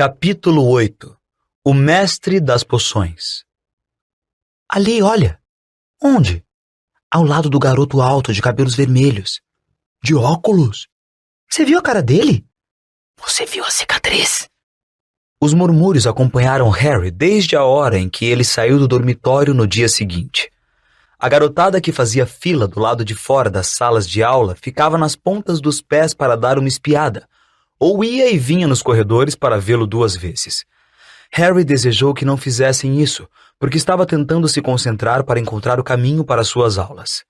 Capítulo 8. O Mestre das Poções. Ali, olha. Onde? Ao lado do garoto alto de cabelos vermelhos. De óculos? Você viu a cara dele? Você viu a cicatriz? Os murmúrios acompanharam Harry desde a hora em que ele saiu do dormitório no dia seguinte. A garotada que fazia fila do lado de fora das salas de aula ficava nas pontas dos pés para dar uma espiada, ou ia e vinha nos corredores para vê-lo 2 vezes. Harry desejou que não fizessem isso, porque estava tentando se concentrar para encontrar o caminho para suas aulas.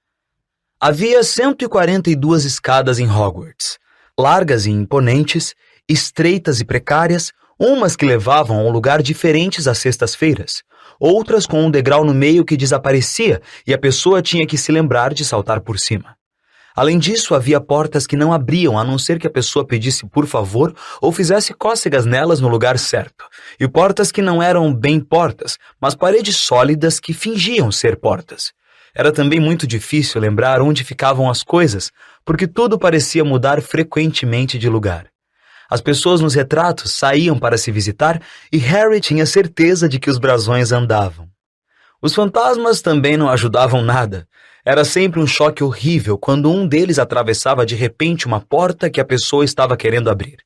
Havia 142 escadas em Hogwarts, largas e imponentes, estreitas e precárias, umas que levavam a um lugar diferentes às sextas-feiras, outras com um degrau no meio que desaparecia e a pessoa tinha que se lembrar de saltar por cima. Além disso, havia portas que não abriam a não ser que a pessoa pedisse por favor ou fizesse cócegas nelas no lugar certo, e portas que não eram bem portas, mas paredes sólidas que fingiam ser portas. Era também muito difícil lembrar onde ficavam as coisas, porque tudo parecia mudar frequentemente de lugar. As pessoas nos retratos saíam para se visitar e Harry tinha certeza de que os brasões andavam. Os fantasmas também não ajudavam nada. Era sempre um choque horrível quando um deles atravessava de repente uma porta que a pessoa estava querendo abrir.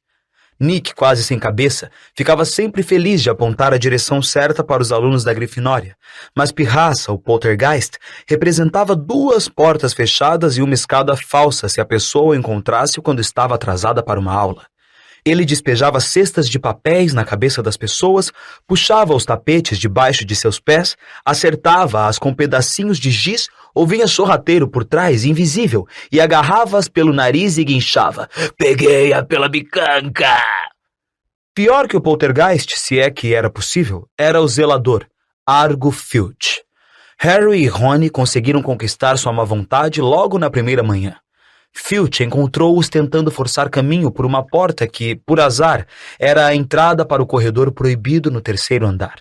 Nick, quase sem cabeça, ficava sempre feliz de apontar a direção certa para os alunos da Grifinória, mas Pirraça, o Poltergeist, representava 2 portas fechadas e uma escada falsa se a pessoa o encontrasse quando estava atrasada para uma aula. Ele despejava cestas de papéis na cabeça das pessoas, puxava os tapetes debaixo de seus pés, acertava-as com pedacinhos de giz ou vinha sorrateiro por trás, invisível, e agarrava-as pelo nariz e guinchava. Peguei-a pela bicanca! Pior que o Poltergeist, se é que era possível, era o zelador, Argo Filch. Harry e Rony conseguiram conquistar sua má vontade logo na primeira manhã. Filch encontrou-os tentando forçar caminho por uma porta que, por azar, era a entrada para o corredor proibido no 3º andar.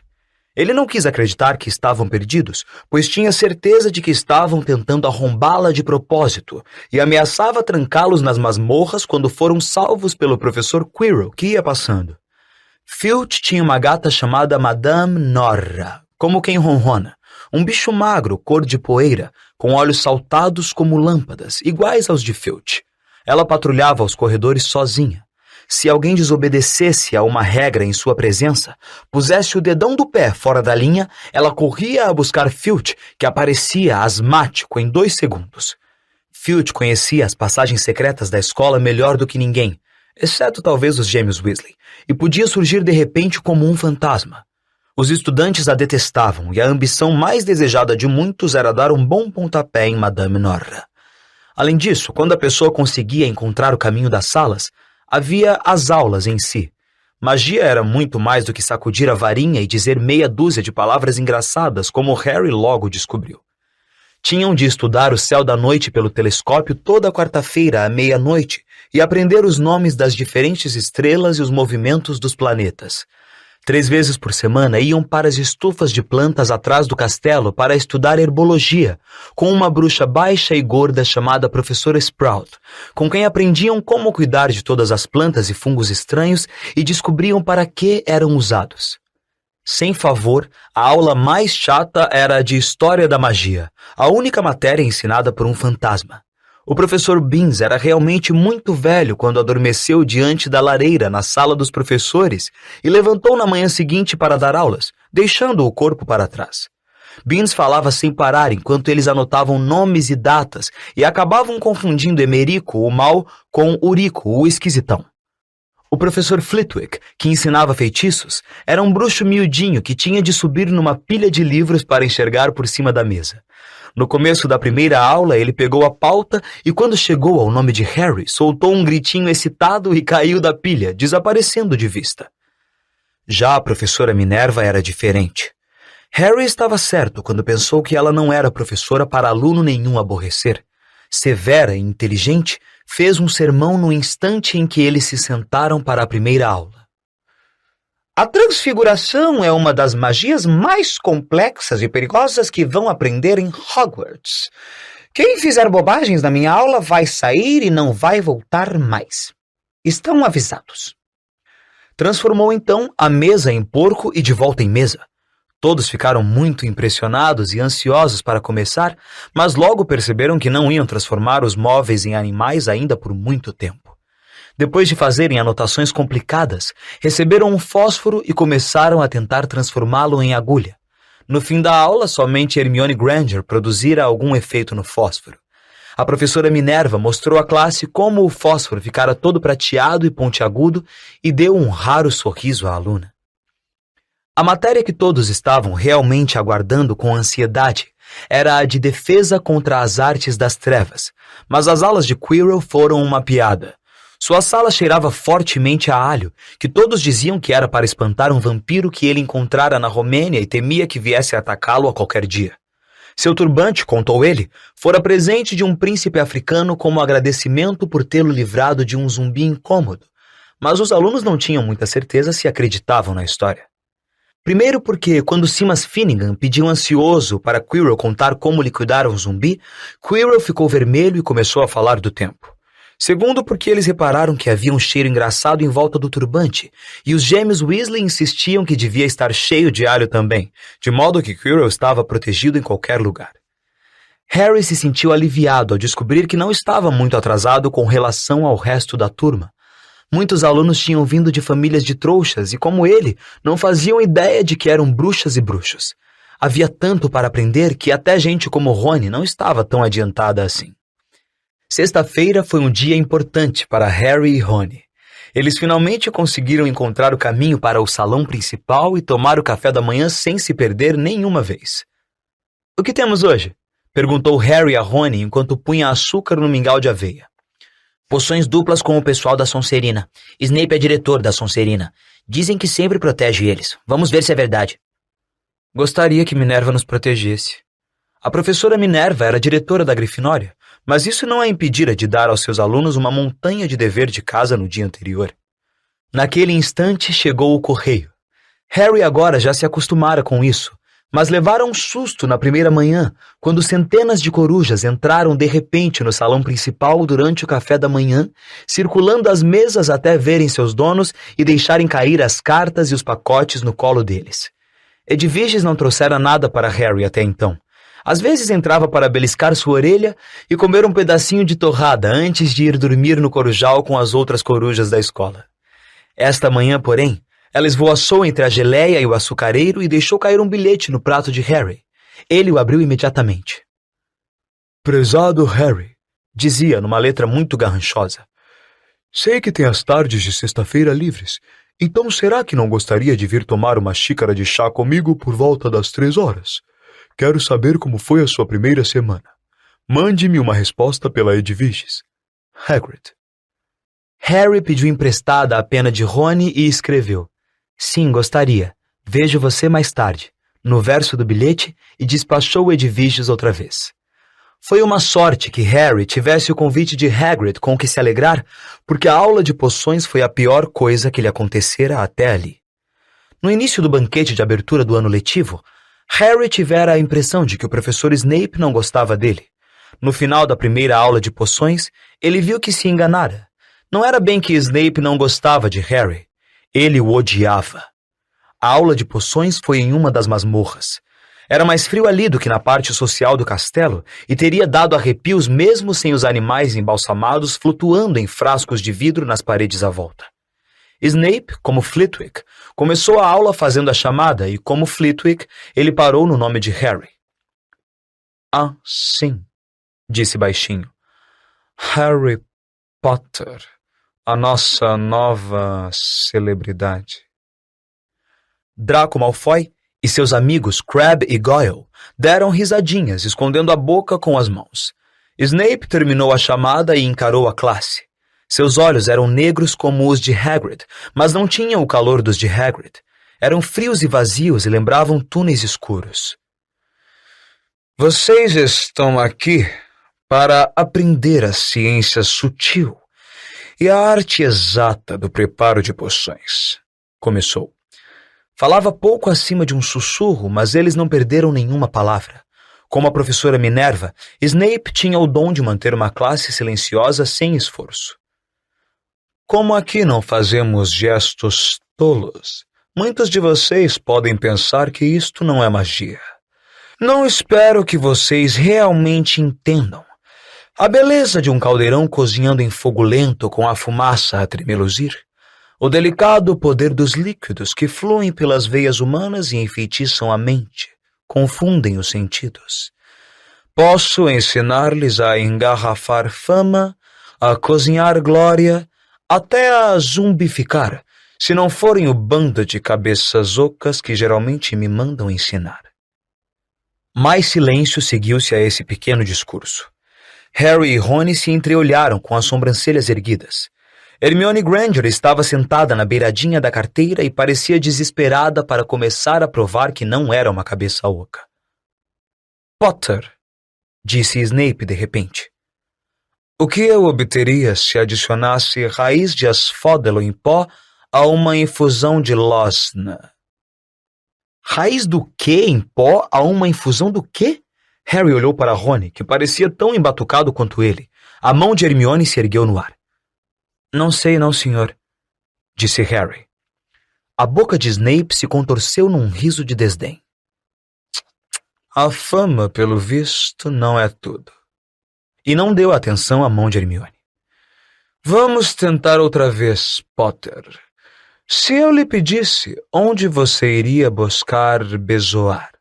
Ele não quis acreditar que estavam perdidos, pois tinha certeza de que estavam tentando arrombá-la de propósito e ameaçava trancá-los nas masmorras quando foram salvos pelo professor Quirrell, que ia passando. Filch tinha uma gata chamada Madame Norra, como quem ronrona. Um bicho magro, cor de poeira, com olhos saltados como lâmpadas, iguais aos de Filch. Ela patrulhava os corredores sozinha. Se alguém desobedecesse a uma regra em sua presença, pusesse o dedão do pé fora da linha, ela corria a buscar Filch, que aparecia asmático em 2 segundos. Filch conhecia as passagens secretas da escola melhor do que ninguém, exceto talvez os gêmeos Weasley, e podia surgir de repente como um fantasma. Os estudantes a detestavam e a ambição mais desejada de muitos era dar um bom pontapé em Madame Norra. Além disso, quando a pessoa conseguia encontrar o caminho das salas, havia as aulas em si. Magia era muito mais do que sacudir a varinha e dizer meia dúzia de palavras engraçadas, como Harry logo descobriu. Tinham de estudar o céu da noite pelo telescópio toda quarta-feira à meia-noite e aprender os nomes das diferentes estrelas e os movimentos dos planetas. 3 vezes por semana iam para as estufas de plantas atrás do castelo para estudar herbologia, com uma bruxa baixa e gorda chamada Professora Sprout, com quem aprendiam como cuidar de todas as plantas e fungos estranhos e descobriam para que eram usados. Sem favor, a aula mais chata era a de História da Magia, a única matéria ensinada por um fantasma. O professor Binns era realmente muito velho quando adormeceu diante da lareira na sala dos professores e levantou na manhã seguinte para dar aulas, deixando o corpo para trás. Binns falava sem parar enquanto eles anotavam nomes e datas e acabavam confundindo Emerico, o mau, com Urico, o esquisitão. O professor Flitwick, que ensinava feitiços, era um bruxo miudinho que tinha de subir numa pilha de livros para enxergar por cima da mesa. No começo da primeira aula, ele pegou a pauta e, quando chegou ao nome de Harry, soltou um gritinho excitado e caiu da pilha, desaparecendo de vista. Já a professora Minerva era diferente. Harry estava certo quando pensou que ela não era professora para aluno nenhum aborrecer. Severa e inteligente, fez um sermão no instante em que eles se sentaram para a primeira aula. A transfiguração é uma das magias mais complexas e perigosas que vão aprender em Hogwarts. Quem fizer bobagens na minha aula vai sair e não vai voltar mais. Estão avisados. Transformou então a mesa em porco e de volta em mesa. Todos ficaram muito impressionados e ansiosos para começar, mas logo perceberam que não iam transformar os móveis em animais ainda por muito tempo. Depois de fazerem anotações complicadas, receberam um fósforo e começaram a tentar transformá-lo em agulha. No fim da aula, somente Hermione Granger produzira algum efeito no fósforo. A professora Minerva mostrou à classe como o fósforo ficara todo prateado e pontiagudo e deu um raro sorriso à aluna. A matéria que todos estavam realmente aguardando com ansiedade era a de defesa contra as artes das trevas, mas as aulas de Quirrell foram uma piada. Sua sala cheirava fortemente a alho, que todos diziam que era para espantar um vampiro que ele encontrara na Romênia e temia que viesse atacá-lo a qualquer dia. Seu turbante, contou ele, fora presente de um príncipe africano como agradecimento por tê-lo livrado de um zumbi incômodo, mas os alunos não tinham muita certeza se acreditavam na história. Primeiro porque, quando Simas Finnegan pediu ansioso para Quirrell contar como liquidar um zumbi, Quirrell ficou vermelho e começou a falar do tempo. Segundo porque eles repararam que havia um cheiro engraçado em volta do turbante, e os gêmeos Weasley insistiam que devia estar cheio de alho também, de modo que Quirrell estava protegido em qualquer lugar. Harry se sentiu aliviado ao descobrir que não estava muito atrasado com relação ao resto da turma. Muitos alunos tinham vindo de famílias de trouxas e, como ele, não faziam ideia de que eram bruxas e bruxos. Havia tanto para aprender que até gente como Rony não estava tão adiantada assim. Sexta-feira foi um dia importante para Harry e Rony. Eles finalmente conseguiram encontrar o caminho para o salão principal e tomar o café da manhã sem se perder nenhuma vez. — O que temos hoje? Perguntou Harry a Rony enquanto punha açúcar no mingau de aveia. Poções duplas com o pessoal da Sonserina. Snape é diretor da Sonserina. Dizem que sempre protege eles. Vamos ver se é verdade. Gostaria que Minerva nos protegesse. A professora Minerva era diretora da Grifinória, mas isso não a impedira de dar aos seus alunos uma montanha de dever de casa no dia anterior. Naquele instante chegou o correio. Harry agora já se acostumara com isso, mas levaram um susto na primeira manhã, quando centenas de corujas entraram de repente no salão principal durante o café da manhã, circulando as mesas até verem seus donos e deixarem cair as cartas e os pacotes no colo deles. Edviges não trouxera nada para Harry até então. Às vezes entrava para beliscar sua orelha e comer um pedacinho de torrada antes de ir dormir no corujal com as outras corujas da escola. Esta manhã, porém, ela esvoaçou entre a geleia e o açucareiro e deixou cair um bilhete no prato de Harry. Ele o abriu imediatamente. Prezado Harry, dizia numa letra muito garranchosa. Sei que tem as tardes de sexta-feira livres, então será que não gostaria de vir tomar uma xícara de chá comigo por volta das 3 horas? Quero saber como foi a sua primeira semana. Mande-me uma resposta pela Edviges. Hagrid. Harry pediu emprestada a pena de Rony e escreveu: Sim, gostaria. Vejo você mais tarde, no verso do bilhete, e despachou Edviges outra vez. Foi uma sorte que Harry tivesse o convite de Hagrid com o que se alegrar, porque a aula de poções foi a pior coisa que lhe acontecera até ali. No início do banquete de abertura do ano letivo, Harry tivera a impressão de que o professor Snape não gostava dele. No final da primeira aula de poções, ele viu que se enganara. Não era bem que Snape não gostava de Harry. Ele o odiava. A aula de poções foi em uma das masmorras. Era mais frio ali do que na parte social do castelo e teria dado arrepios mesmo sem os animais embalsamados flutuando em frascos de vidro nas paredes à volta. Snape, como Flitwick, começou a aula fazendo a chamada e, como Flitwick, ele parou no nome de Harry. Ah, sim, disse baixinho. Harry Potter, a nossa nova celebridade. Draco Malfoy e seus amigos Crabbe e Goyle deram risadinhas, escondendo a boca com as mãos. Snape terminou a chamada e encarou a classe. Seus olhos eram negros como os de Hagrid, mas não tinham o calor dos de Hagrid. Eram frios e vazios e lembravam túneis escuros. Vocês estão aqui para aprender a ciência sutil e a arte exata do preparo de poções, começou. Falava pouco acima de um sussurro, mas eles não perderam nenhuma palavra. Como a professora Minerva, Snape tinha o dom de manter uma classe silenciosa sem esforço. Como aqui não fazemos gestos tolos, muitos de vocês podem pensar que isto não é magia. Não espero que vocês realmente entendam a beleza de um caldeirão cozinhando em fogo lento com a fumaça a tremeluzir, o delicado poder dos líquidos que fluem pelas veias humanas e enfeitiçam a mente, confundem os sentidos. Posso ensinar-lhes a engarrafar fama, a cozinhar glória, até a zumbificar, se não forem o bando de cabeças ocas que geralmente me mandam ensinar. Mais silêncio seguiu-se a esse pequeno discurso. Harry e Rony se entreolharam com as sobrancelhas erguidas. Hermione Granger estava sentada na beiradinha da carteira e parecia desesperada para começar a provar que não era uma cabeça oca. Potter, disse Snape de repente. O que eu obteria se adicionasse raiz de asfódelo em pó a uma infusão de losna? Raiz do quê em pó a uma infusão do quê? Harry olhou para Rony, que parecia tão embatucado quanto ele. A mão de Hermione se ergueu no ar. Não sei, não, senhor, disse Harry. A boca de Snape se contorceu num riso de desdém. A fama, pelo visto, não é tudo. E não deu atenção à mão de Hermione. Vamos tentar outra vez, Potter. Se eu lhe pedisse onde você iria buscar Bezoar?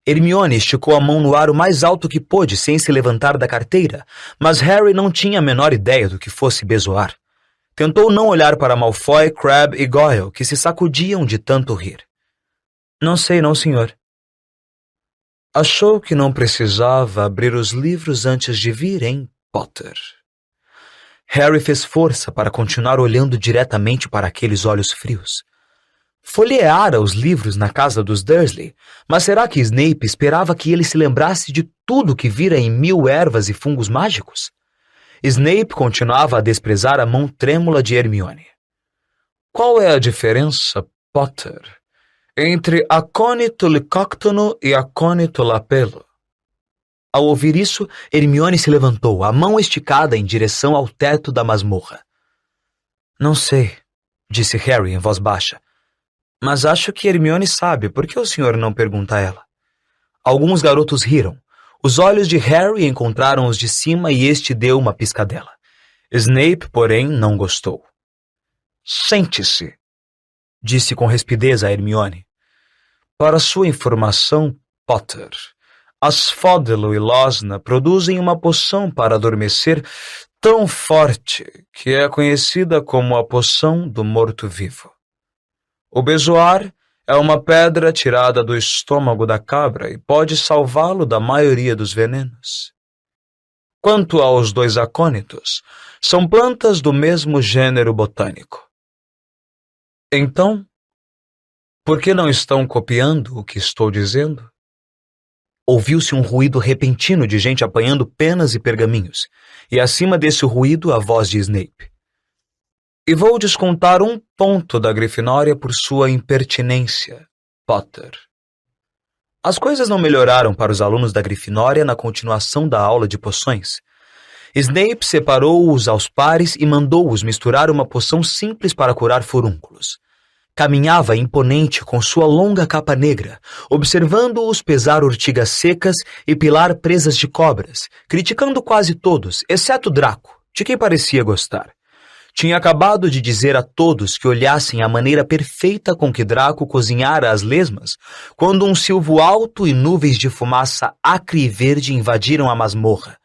Hermione esticou a mão no ar o mais alto que pôde sem se levantar da carteira, mas Harry não tinha a menor ideia do que fosse Bezoar. Tentou não olhar para Malfoy, Crabbe e Goyle, que se sacudiam de tanto rir. Não sei, não, senhor. Achou que não precisava abrir os livros antes de vir, hein, Potter? Harry fez força para continuar olhando diretamente para aqueles olhos frios. Folheara os livros na casa dos Dursley, mas será que Snape esperava que ele se lembrasse de tudo que vira em 1000 ervas e fungos mágicos? Snape continuava a desprezar a mão trêmula de Hermione. Qual é a diferença, Potter, entre acônito licóctono e acônito lapelo? Ao ouvir isso, Hermione se levantou, a mão esticada em direção ao teto da masmorra. Não sei, disse Harry em voz baixa. Mas acho que Hermione sabe, por que o senhor não pergunta a ela? Alguns garotos riram. Os olhos de Harry encontraram os de cima e este deu uma piscadela. Snape, porém, não gostou. Sente-se, disse com rispidez a Hermione. Para sua informação, Potter, asfódelo e losna produzem uma poção para adormecer tão forte que é conhecida como a poção do morto-vivo. O Bezoar é uma pedra tirada do estômago da cabra e pode salvá-lo da maioria dos venenos. Quanto aos dois acônitos, são plantas do mesmo gênero botânico. Então, por que não estão copiando o que estou dizendo? Ouviu-se um ruído repentino de gente apanhando penas e pergaminhos, e acima desse ruído a voz de Snape. E vou descontar 1 ponto da Grifinória por sua impertinência, Potter. As coisas não melhoraram para os alunos da Grifinória na continuação da aula de poções. Snape separou-os aos pares e mandou-os misturar uma poção simples para curar furúnculos. Caminhava imponente com sua longa capa negra, observando-os pesar urtigas secas e pilar presas de cobras, criticando quase todos, exceto Draco, de quem parecia gostar. Tinha acabado de dizer a todos que olhassem a maneira perfeita com que Draco cozinhara as lesmas, quando um silvo alto e nuvens de fumaça acre e verde invadiram a masmorra.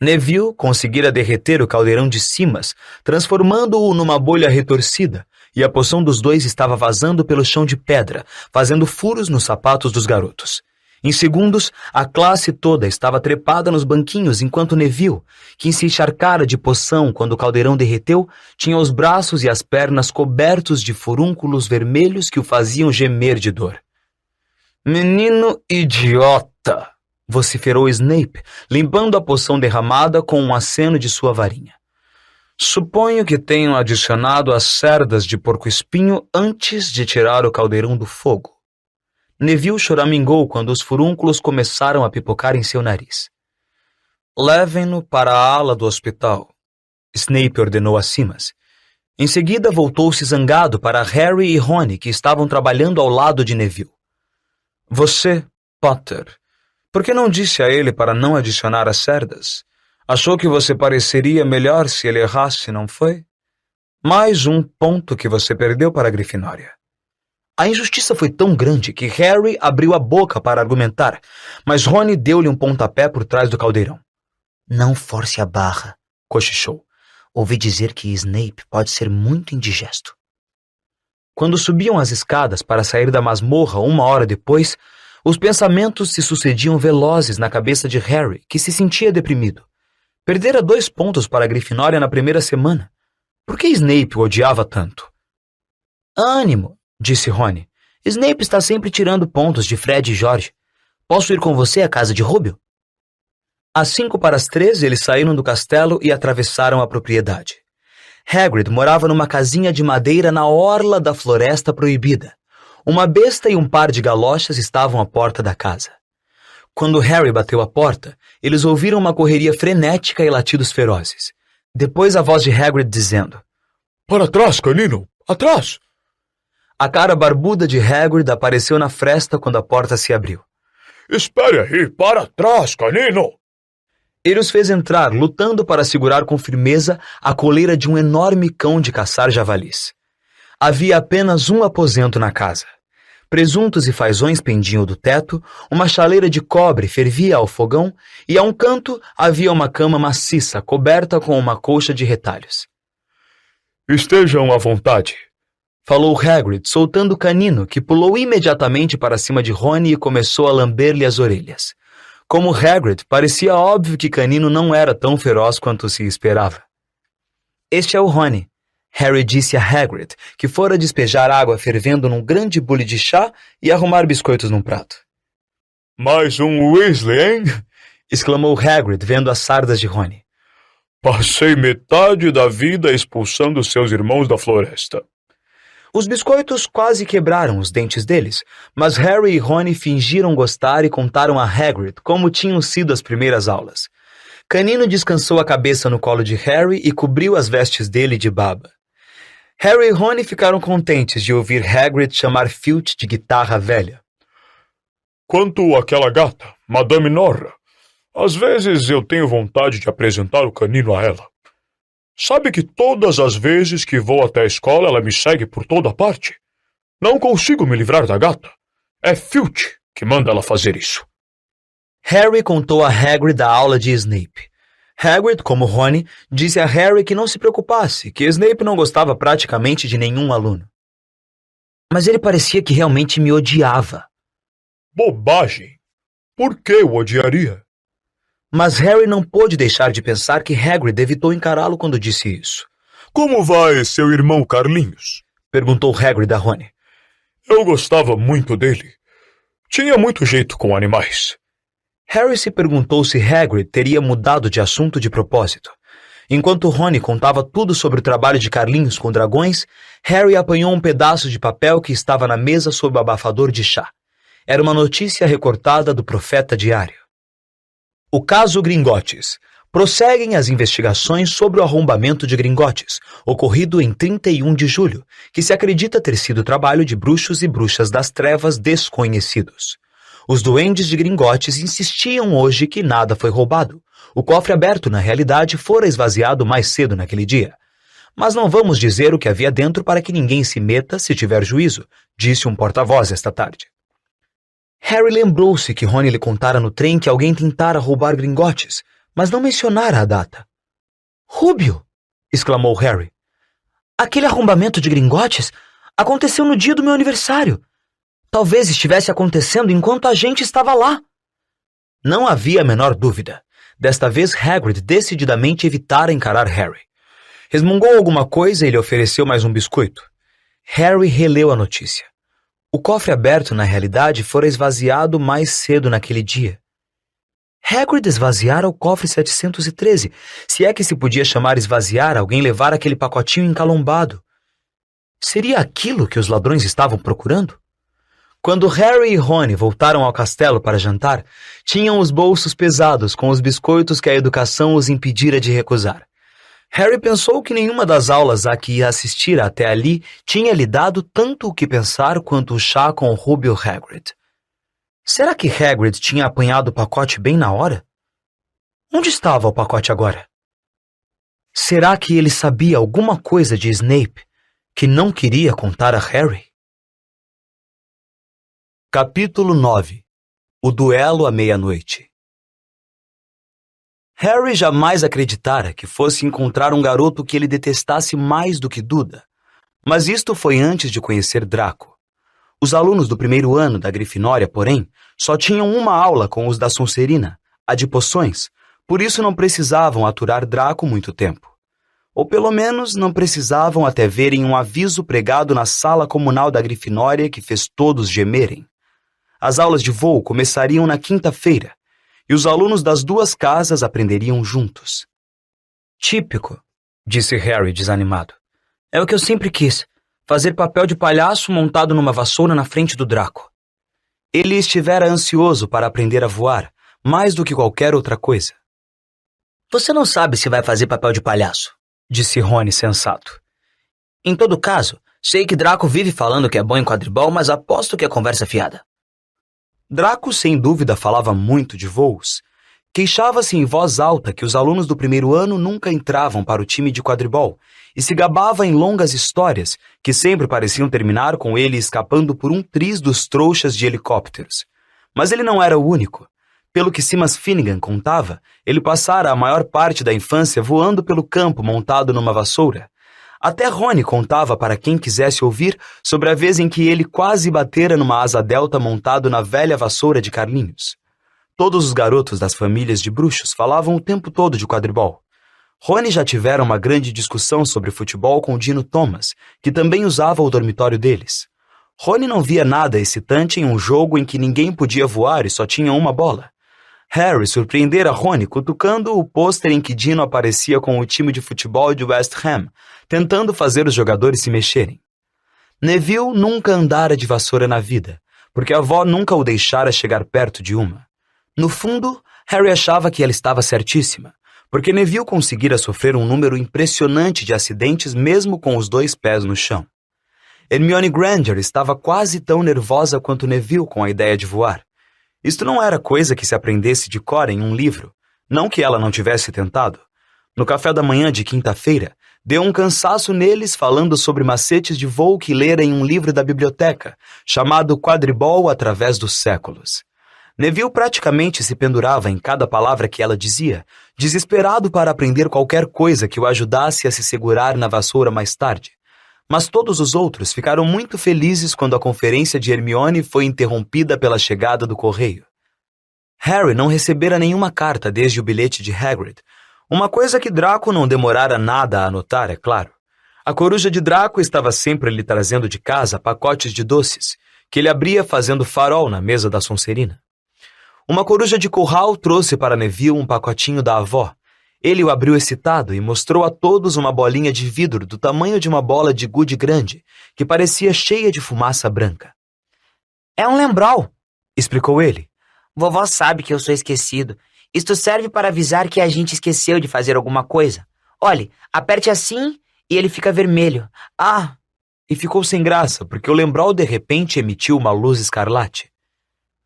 Neville conseguira derreter o caldeirão de cimas, transformando-o numa bolha retorcida, e a poção dos dois estava vazando pelo chão de pedra, fazendo furos nos sapatos dos garotos. Em segundos, a classe toda estava trepada nos banquinhos, enquanto Neville, que se encharcara de poção quando o caldeirão derreteu, tinha os braços e as pernas cobertos de furúnculos vermelhos que o faziam gemer de dor. Menino idiota! Vociferou Snape, limpando a poção derramada com um aceno de sua varinha. Suponho que tenham adicionado as cerdas de porco-espinho antes de tirar o caldeirão do fogo. Neville choramingou quando os furúnculos começaram a pipocar em seu nariz. Levem-no para a ala do hospital, Snape ordenou a Simas, Em seguida, voltou-se zangado para Harry e Rony, que estavam trabalhando ao lado de Neville. Você, Potter, por que não disse a ele para não adicionar as cerdas? Achou que você pareceria melhor se ele errasse, não foi? Mais um ponto que você perdeu para a Grifinória. A injustiça foi tão grande que Harry abriu a boca para argumentar, mas Rony deu-lhe um pontapé por trás do caldeirão. Não force a barra, cochichou. Ouvi dizer que Snape pode ser muito indigesto. Quando subiam as escadas para sair da masmorra 1 hora depois, os pensamentos se sucediam velozes na cabeça de Harry, que se sentia deprimido. Perdera 2 pontos para a Grifinória na primeira semana. Por que Snape o odiava tanto? Ânimo, disse Rony. Snape está sempre tirando pontos de Fred e George. Posso ir com você à casa de Rubio? Às 2:55, eles saíram do castelo e atravessaram a propriedade. Hagrid morava numa casinha de madeira na orla da Floresta Proibida. Uma besta e um par de galochas estavam à porta da casa. Quando Harry bateu a porta, eles ouviram uma correria frenética e latidos ferozes. Depois a voz de Hagrid dizendo: Para trás, canino! Atrás! A cara barbuda de Hagrid apareceu na fresta quando a porta se abriu. Espere aí! Para trás, canino! Ele os fez entrar, lutando para segurar com firmeza a coleira de um enorme cão de caçar javalis. Havia apenas um aposento na casa. Presuntos e fazões pendiam do teto, uma chaleira de cobre fervia ao fogão e a um canto havia uma cama maciça coberta com uma colcha de retalhos. Estejam à vontade, falou Hagrid, soltando o canino, que pulou imediatamente para cima de Rony e começou a lamber-lhe as orelhas. Como Hagrid, parecia óbvio que Canino não era tão feroz quanto se esperava. Este é o Rony, Harry disse a Hagrid, que fora despejar água fervendo num grande bule de chá e arrumar biscoitos num prato. Mais um Weasley, hein? Exclamou Hagrid, vendo as sardas de Rony. Passei metade da vida expulsando seus irmãos da floresta. Os biscoitos quase quebraram os dentes deles, mas Harry e Rony fingiram gostar e contaram a Hagrid como tinham sido as primeiras aulas. Canino descansou a cabeça no colo de Harry e cobriu as vestes dele de baba. Harry e Rony ficaram contentes de ouvir Hagrid chamar Filch de guitarra velha. Quanto àquela gata, Madame Norra, às vezes eu tenho vontade de apresentar o canino a ela. Sabe que todas as vezes que vou até a escola ela me segue por toda parte? Não consigo me livrar da gata. É Filch que manda ela fazer isso. Harry contou a Hagrid a aula de Snape. Hagrid, como Rony, disse a Harry que não se preocupasse, que Snape não gostava praticamente de nenhum aluno. Mas ele parecia que realmente me odiava. Bobagem! Por que o odiaria? Mas Harry não pôde deixar de pensar que Hagrid evitou encará-lo quando disse isso. Como vai seu irmão Carlinhos? Perguntou Hagrid a Rony. Eu gostava muito dele. Tinha muito jeito com animais. Harry se perguntou se Hagrid teria mudado de assunto de propósito. Enquanto Rony contava tudo sobre o trabalho de Carlinhos com dragões, Harry apanhou um pedaço de papel que estava na mesa sob o abafador de chá. Era uma notícia recortada do Profeta Diário. O caso Gringotes. Prosseguem as investigações sobre o arrombamento de Gringotes, ocorrido em 31 de julho, que se acredita ter sido trabalho de bruxos e bruxas das trevas desconhecidos. Os duendes de Gringotes insistiam hoje que nada foi roubado. O cofre aberto, na realidade, fora esvaziado mais cedo naquele dia. Mas não vamos dizer o que havia dentro para que ninguém se meta se tiver juízo, disse um porta-voz esta tarde. Harry lembrou-se que Rony lhe contara no trem que alguém tentara roubar Gringotes, mas não mencionara a data. Rubio! Exclamou Harry. Aquele arrombamento de Gringotes aconteceu no dia do meu aniversário. Talvez estivesse acontecendo enquanto a gente estava lá. Não havia a menor dúvida. Desta vez Hagrid decididamente evitara encarar Harry. Resmungou alguma coisa e lhe ofereceu mais um biscoito. Harry releu a notícia. O cofre aberto, na realidade, fora esvaziado mais cedo naquele dia. Hagrid esvaziara o cofre 713, se é que se podia chamar esvaziar alguém levar aquele pacotinho encalombado. Seria aquilo que os ladrões estavam procurando? Quando Harry e Rony voltaram ao castelo para jantar, tinham os bolsos pesados com os biscoitos que a educação os impedira de recusar. Harry pensou que nenhuma das aulas a que ia assistir até ali tinha lhe dado tanto o que pensar quanto o chá com o Rubio Hagrid. Será que Hagrid tinha apanhado o pacote bem na hora? Onde estava o pacote agora? Será que ele sabia alguma coisa de Snape que não queria contar a Harry? Capítulo 9. O duelo à meia-noite. Harry jamais acreditara que fosse encontrar um garoto que ele detestasse mais do que Duda, mas isto foi antes de conhecer Draco. Os alunos do primeiro ano da Grifinória, porém, só tinham uma aula com os da Sonserina, a de poções, por isso não precisavam aturar Draco muito tempo. Ou pelo menos não precisavam até verem um aviso pregado na sala comunal da Grifinória que fez todos gemerem. As aulas de voo começariam na quinta-feira, e os alunos das duas casas aprenderiam juntos. Típico, disse Harry desanimado. É o que eu sempre quis, fazer papel de palhaço montado numa vassoura na frente do Draco. Ele estivera ansioso para aprender a voar, mais do que qualquer outra coisa. Você não sabe se vai fazer papel de palhaço, disse Rony sensato. Em todo caso, sei que Draco vive falando que é bom em quadribol, mas aposto que é conversa fiada. Draco, sem dúvida, falava muito de voos. Queixava-se em voz alta que os alunos do primeiro ano nunca entravam para o time de quadribol e se gabava em longas histórias que sempre pareciam terminar com ele escapando por um triz dos trouxas de helicópteros. Mas ele não era o único. Pelo que Simas Finnegan contava, ele passara a maior parte da infância voando pelo campo montado numa vassoura. Até Rony contava para quem quisesse ouvir sobre a vez em que ele quase batera numa asa delta montado na velha vassoura de Carlinhos. Todos os garotos das famílias de bruxos falavam o tempo todo de quadribol. Rony já tivera uma grande discussão sobre futebol com Dino Thomas, que também usava o dormitório deles. Rony não via nada excitante em um jogo em que ninguém podia voar e só tinha uma bola. Harry surpreendera Rony cutucando o pôster em que Dino aparecia com o time de futebol de West Ham, tentando fazer os jogadores se mexerem. Neville nunca andara de vassoura na vida, porque a avó nunca o deixara chegar perto de uma. No fundo, Harry achava que ela estava certíssima, porque Neville conseguira sofrer um número impressionante de acidentes mesmo com os dois pés no chão. Hermione Granger estava quase tão nervosa quanto Neville com a ideia de voar. Isto não era coisa que se aprendesse de cor em um livro, não que ela não tivesse tentado. No café da manhã de quinta-feira, deu um cansaço neles falando sobre macetes de voo que lera em um livro da biblioteca, chamado Quadribol através dos séculos. Neville praticamente se pendurava em cada palavra que ela dizia, desesperado para aprender qualquer coisa que o ajudasse a se segurar na vassoura mais tarde. Mas todos os outros ficaram muito felizes quando a conferência de Hermione foi interrompida pela chegada do correio. Harry não recebera nenhuma carta desde o bilhete de Hagrid, uma coisa que Draco não demorara nada a anotar, é claro. A coruja de Draco estava sempre lhe trazendo de casa pacotes de doces, que ele abria fazendo farol na mesa da Sonserina. Uma coruja de curral trouxe para Neville um pacotinho da avó. Ele o abriu excitado e mostrou a todos uma bolinha de vidro do tamanho de uma bola de gude grande, que parecia cheia de fumaça branca. É um lembrol, explicou ele. Vovó sabe que eu sou esquecido. Isto serve para avisar que a gente esqueceu de fazer alguma coisa. Olhe, aperte assim e ele fica vermelho. Ah! E ficou sem graça, porque o lembrol de repente emitiu uma luz escarlate.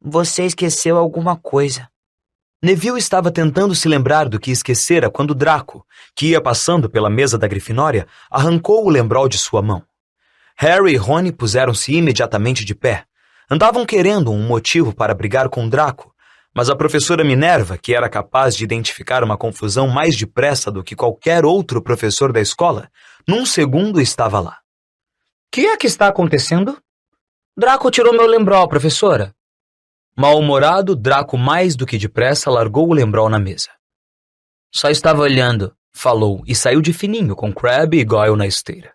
Você esqueceu alguma coisa. Neville estava tentando se lembrar do que esquecera quando Draco, que ia passando pela mesa da Grifinória, arrancou o lembrol de sua mão. Harry e Rony puseram-se imediatamente de pé. Andavam querendo um motivo para brigar com Draco, mas a professora Minerva, que era capaz de identificar uma confusão mais depressa do que qualquer outro professor da escola, num segundo estava lá. Que é que está acontecendo? Draco tirou meu lembrol, professora. Mal-humorado, Draco mais do que depressa largou o lembrol na mesa. Só estava olhando, falou, e saiu de fininho com Crabbe e Goyle na esteira.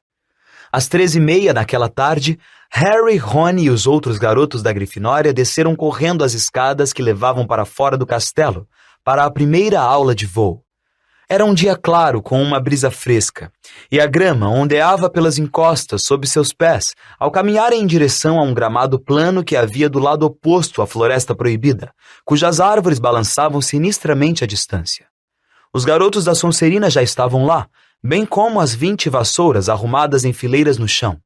Às 13h30 naquela tarde, Harry, Rony e os outros garotos da Grifinória desceram correndo as escadas que levavam para fora do castelo, para a primeira aula de voo. Era um dia claro, com uma brisa fresca, e a grama ondeava pelas encostas sob seus pés ao caminharem em direção a um gramado plano que havia do lado oposto à Floresta Proibida, cujas árvores balançavam sinistramente à distância. Os garotos da Sonserina já estavam lá, bem como as 20 vassouras arrumadas em fileiras no chão.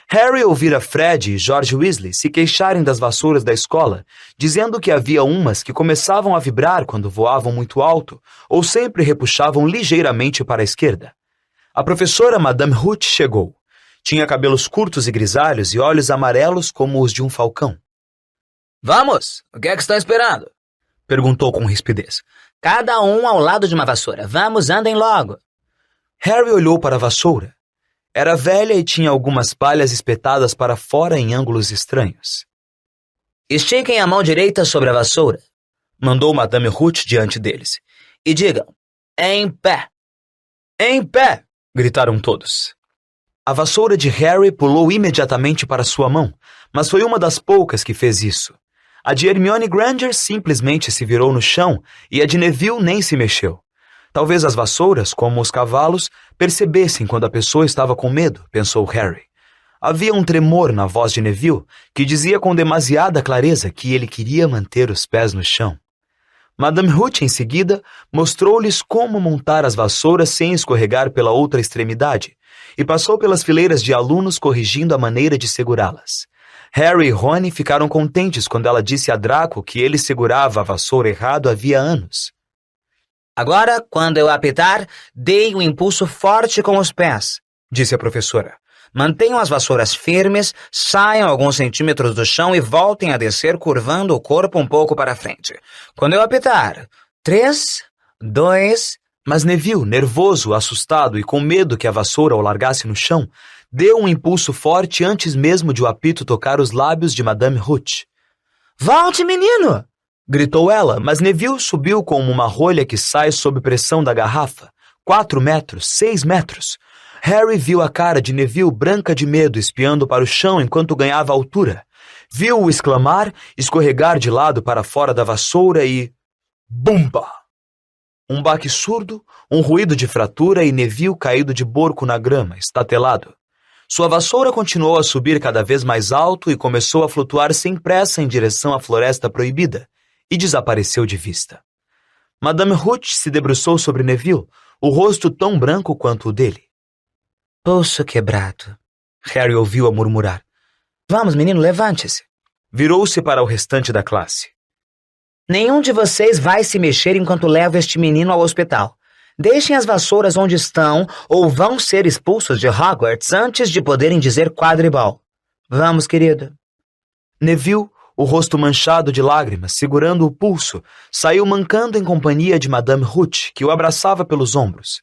Harry ouvira Fred e George Weasley se queixarem das vassouras da escola, dizendo que havia umas que começavam a vibrar quando voavam muito alto ou sempre repuxavam ligeiramente para a esquerda. A professora Madame Hooch chegou. Tinha cabelos curtos e grisalhos e olhos amarelos como os de um falcão. Vamos! O que é que estão esperando? Perguntou com rispidez. Cada um ao lado de uma vassoura. Vamos, andem logo. Harry olhou para a vassoura. Era velha e tinha algumas palhas espetadas para fora em ângulos estranhos. Estiquem a mão direita sobre a vassoura, mandou Madame Hooch diante deles. E digam, em pé. Em pé! Gritaram todos. A vassoura de Harry pulou imediatamente para sua mão, mas foi uma das poucas que fez isso. A de Hermione Granger simplesmente se virou no chão e a de Neville nem se mexeu. Talvez as vassouras, como os cavalos, percebessem quando a pessoa estava com medo, pensou Harry. Havia um tremor na voz de Neville que dizia com demasiada clareza que ele queria manter os pés no chão. Madame Hooch, em seguida, mostrou-lhes como montar as vassouras sem escorregar pela outra extremidade e passou pelas fileiras de alunos corrigindo a maneira de segurá-las. Harry e Rony ficaram contentes quando ela disse a Draco que ele segurava a vassoura errado havia anos. Agora, quando eu apitar, deem um impulso forte com os pés, disse a professora. Mantenham as vassouras firmes, saiam alguns centímetros do chão e voltem a descer curvando o corpo um pouco para frente. Quando eu apitar, 3, 2... Mas Neville, nervoso, assustado e com medo que a vassoura o largasse no chão, deu um impulso forte antes mesmo de o apito tocar os lábios de Madame Hooch. Volte, menino! Gritou ela, mas Neville subiu como uma rolha que sai sob pressão da garrafa. 4 metros, 6 metros. Harry viu a cara de Neville branca de medo espiando para o chão enquanto ganhava altura. Viu-o exclamar, escorregar de lado para fora da vassoura e... Bumba! Um baque surdo, um ruído de fratura e Neville caído de borco na grama, estatelado. Sua vassoura continuou a subir cada vez mais alto e começou a flutuar sem pressa em direção à floresta proibida, e desapareceu de vista. Madame Hooch se debruçou sobre Neville, o rosto tão branco quanto o dele. Pulso quebrado, Harry ouviu-a murmurar. Vamos, menino, levante-se. Virou-se para o restante da classe. Nenhum de vocês vai se mexer enquanto levo este menino ao hospital. Deixem as vassouras onde estão ou vão ser expulsos de Hogwarts antes de poderem dizer quadribol. Vamos, querido. Neville, o rosto manchado de lágrimas, segurando o pulso, saiu mancando em companhia de Madame Hooch, que o abraçava pelos ombros.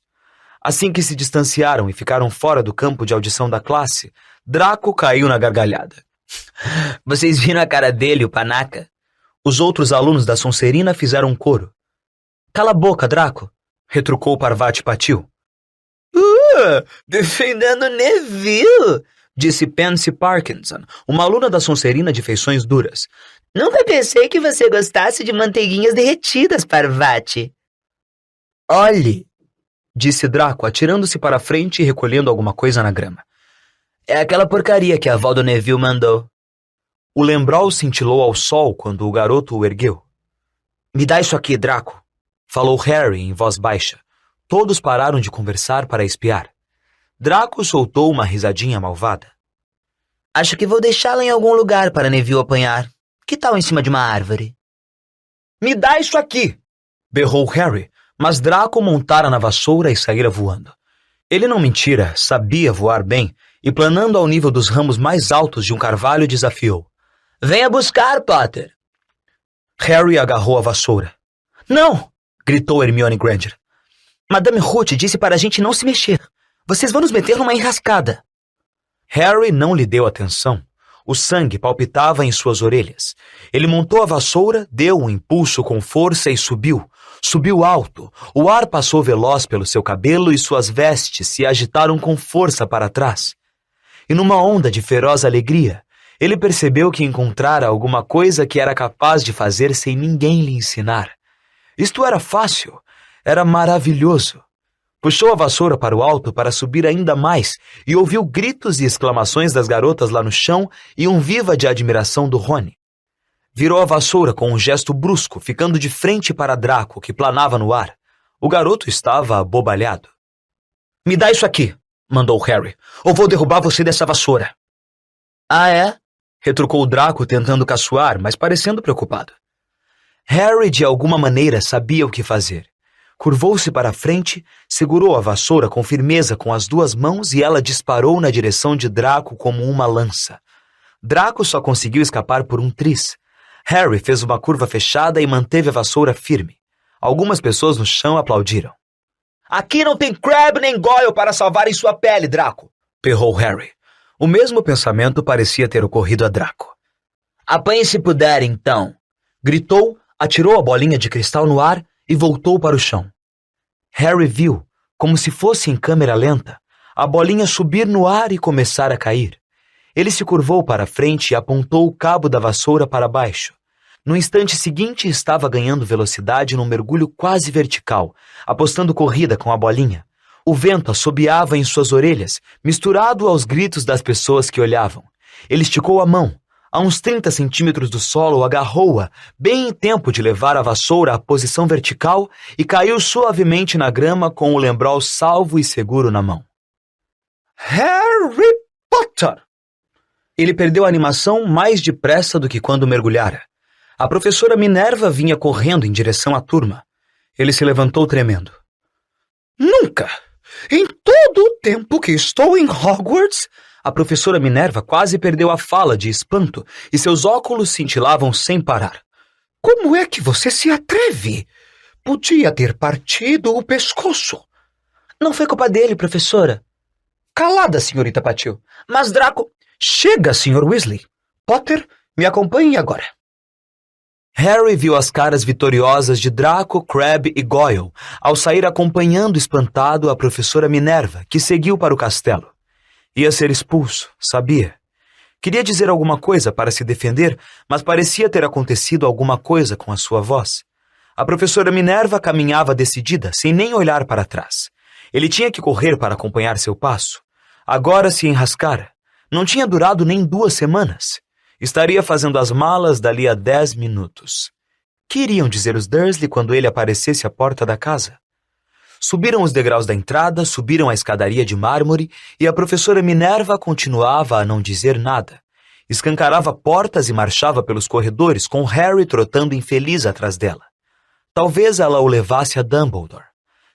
Assim que se distanciaram e ficaram fora do campo de audição da classe, Draco caiu na gargalhada. Vocês viram a cara dele, o panaca? Os outros alunos da Sonserina fizeram um coro. Cala a boca, Draco, retrucou Parvati Patil. Defendendo Neville, disse Pansy Parkinson, uma aluna da Sonserina de feições duras. Nunca pensei que você gostasse de manteiguinhas derretidas, Parvati. Olhe, disse Draco, atirando-se para a frente e recolhendo alguma coisa na grama. É aquela porcaria que a avó do Neville mandou. O lembrol cintilou ao sol quando o garoto o ergueu. Me dá isso aqui, Draco, falou Harry em voz baixa. Todos pararam de conversar para espiar. Draco soltou uma risadinha malvada. Acho que vou deixá-la em algum lugar para Neville apanhar. Que tal em cima de uma árvore? Me dá isso aqui, berrou Harry, mas Draco montara na vassoura e saíra voando. Ele não mentira, sabia voar bem, e planando ao nível dos ramos mais altos de um carvalho desafiou. Venha buscar, Potter. Harry agarrou a vassoura. Não! Gritou Hermione Granger. Madame Hooch disse para a gente não se mexer. Vocês vão nos meter numa enrascada. Harry não lhe deu atenção. O sangue palpitava em suas orelhas. Ele montou a vassoura, deu um impulso com força e subiu. Subiu alto. O ar passou veloz pelo seu cabelo e suas vestes se agitaram com força para trás. E numa onda de feroz alegria, ele percebeu que encontrara alguma coisa que era capaz de fazer sem ninguém lhe ensinar. Isto era fácil, era maravilhoso. Puxou a vassoura para o alto para subir ainda mais e ouviu gritos e exclamações das garotas lá no chão e um viva de admiração do Rony. Virou a vassoura com um gesto brusco, ficando de frente para Draco, que planava no ar. O garoto estava abobalhado. Me dá isso aqui, mandou Harry, ou vou derrubar você dessa vassoura. Ah, é? Retrucou o Draco, tentando caçoar, mas parecendo preocupado. Harry, de alguma maneira, sabia o que fazer. Curvou-se para a frente, segurou a vassoura com firmeza com as duas mãos e ela disparou na direção de Draco como uma lança. Draco só conseguiu escapar por um tris. Harry fez uma curva fechada e manteve a vassoura firme. Algumas pessoas no chão aplaudiram. Aqui não tem Crabbe nem Goyle para salvarem sua pele, Draco, berrou Harry. O mesmo pensamento parecia ter ocorrido a Draco. Apanhe se puder, então, gritou, atirou a bolinha de cristal no ar e voltou para o chão. Harry viu, como se fosse em câmera lenta, a bolinha subir no ar e começar a cair. Ele se curvou para a frente e apontou o cabo da vassoura para baixo. No instante seguinte, estava ganhando velocidade num mergulho quase vertical, apostando corrida com a bolinha. O vento assobiava em suas orelhas, misturado aos gritos das pessoas que olhavam. Ele esticou a mão. A uns 30 centímetros do solo, agarrou-a, bem em tempo de levar a vassoura à posição vertical e caiu suavemente na grama com o lembrol salvo e seguro na mão. Harry Potter! Ele perdeu a animação mais depressa do que quando mergulhara. A professora Minerva vinha correndo em direção à turma. Ele se levantou tremendo. Nunca! Em todo o tempo que estou em Hogwarts... A professora Minerva quase perdeu a fala de espanto e seus óculos cintilavam sem parar. Como é que você se atreve? Podia ter partido o pescoço. Não foi culpa dele, professora. Calada, senhorita Patil. Mas Draco... Chega, Sr. Weasley. Potter, me acompanhe agora. Harry viu as caras vitoriosas de Draco, Crabbe e Goyle ao sair acompanhando espantado a professora Minerva, que seguiu para o castelo. Ia ser expulso, sabia. Queria dizer alguma coisa para se defender, mas parecia ter acontecido alguma coisa com a sua voz. A professora Minerva caminhava decidida, sem nem olhar para trás. Ele tinha que correr para acompanhar seu passo. Agora se enrascara. Não tinha durado nem 2 semanas. Estaria fazendo as malas dali a 10 minutos. Que iriam dizer os Dursley quando ele aparecesse à porta da casa? Subiram os degraus da entrada, subiram a escadaria de mármore e a professora Minerva continuava a não dizer nada. Escancarava portas e marchava pelos corredores, com Harry trotando infeliz atrás dela. Talvez ela o levasse a Dumbledore.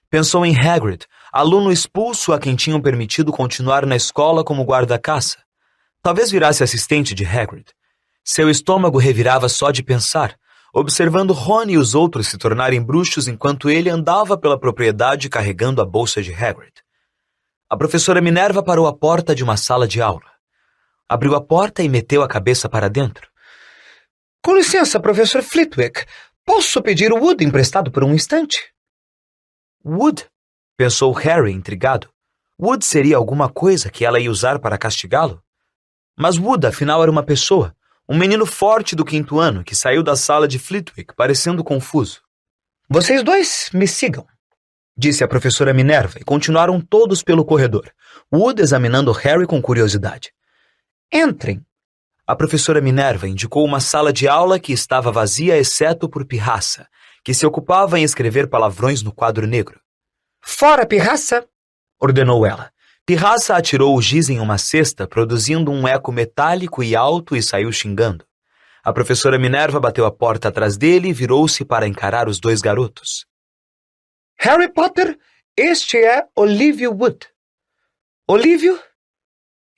Pensou em Hagrid, aluno expulso a quem tinham permitido continuar na escola como guarda-caça. Talvez virasse assistente de Hagrid. Seu estômago revirava só de pensar, observando Rony e os outros se tornarem bruxos enquanto ele andava pela propriedade carregando a bolsa de Hagrid. A professora Minerva parou à porta de uma sala de aula. Abriu a porta e meteu a cabeça para dentro. Com licença, professor Flitwick. Posso pedir o Wood emprestado por um instante? Wood? Pensou Harry, intrigado. Wood seria alguma coisa que ela ia usar para castigá-lo? Mas Wood, afinal, era uma pessoa. Um menino forte do 5º ano que saiu da sala de Flitwick, parecendo confuso. Vocês dois me sigam, disse a professora Minerva, e continuaram todos pelo corredor, Wood examinando Harry com curiosidade. Entrem. A professora Minerva indicou uma sala de aula que estava vazia exceto por Pirraça, que se ocupava em escrever palavrões no quadro negro. Fora, Pirraça! Ordenou ela. Pirraça atirou o giz em uma cesta, produzindo um eco metálico e alto e saiu xingando. A professora Minerva bateu a porta atrás dele e virou-se para encarar os 2 garotos. Harry Potter, este é Olívio Wood. Olívio,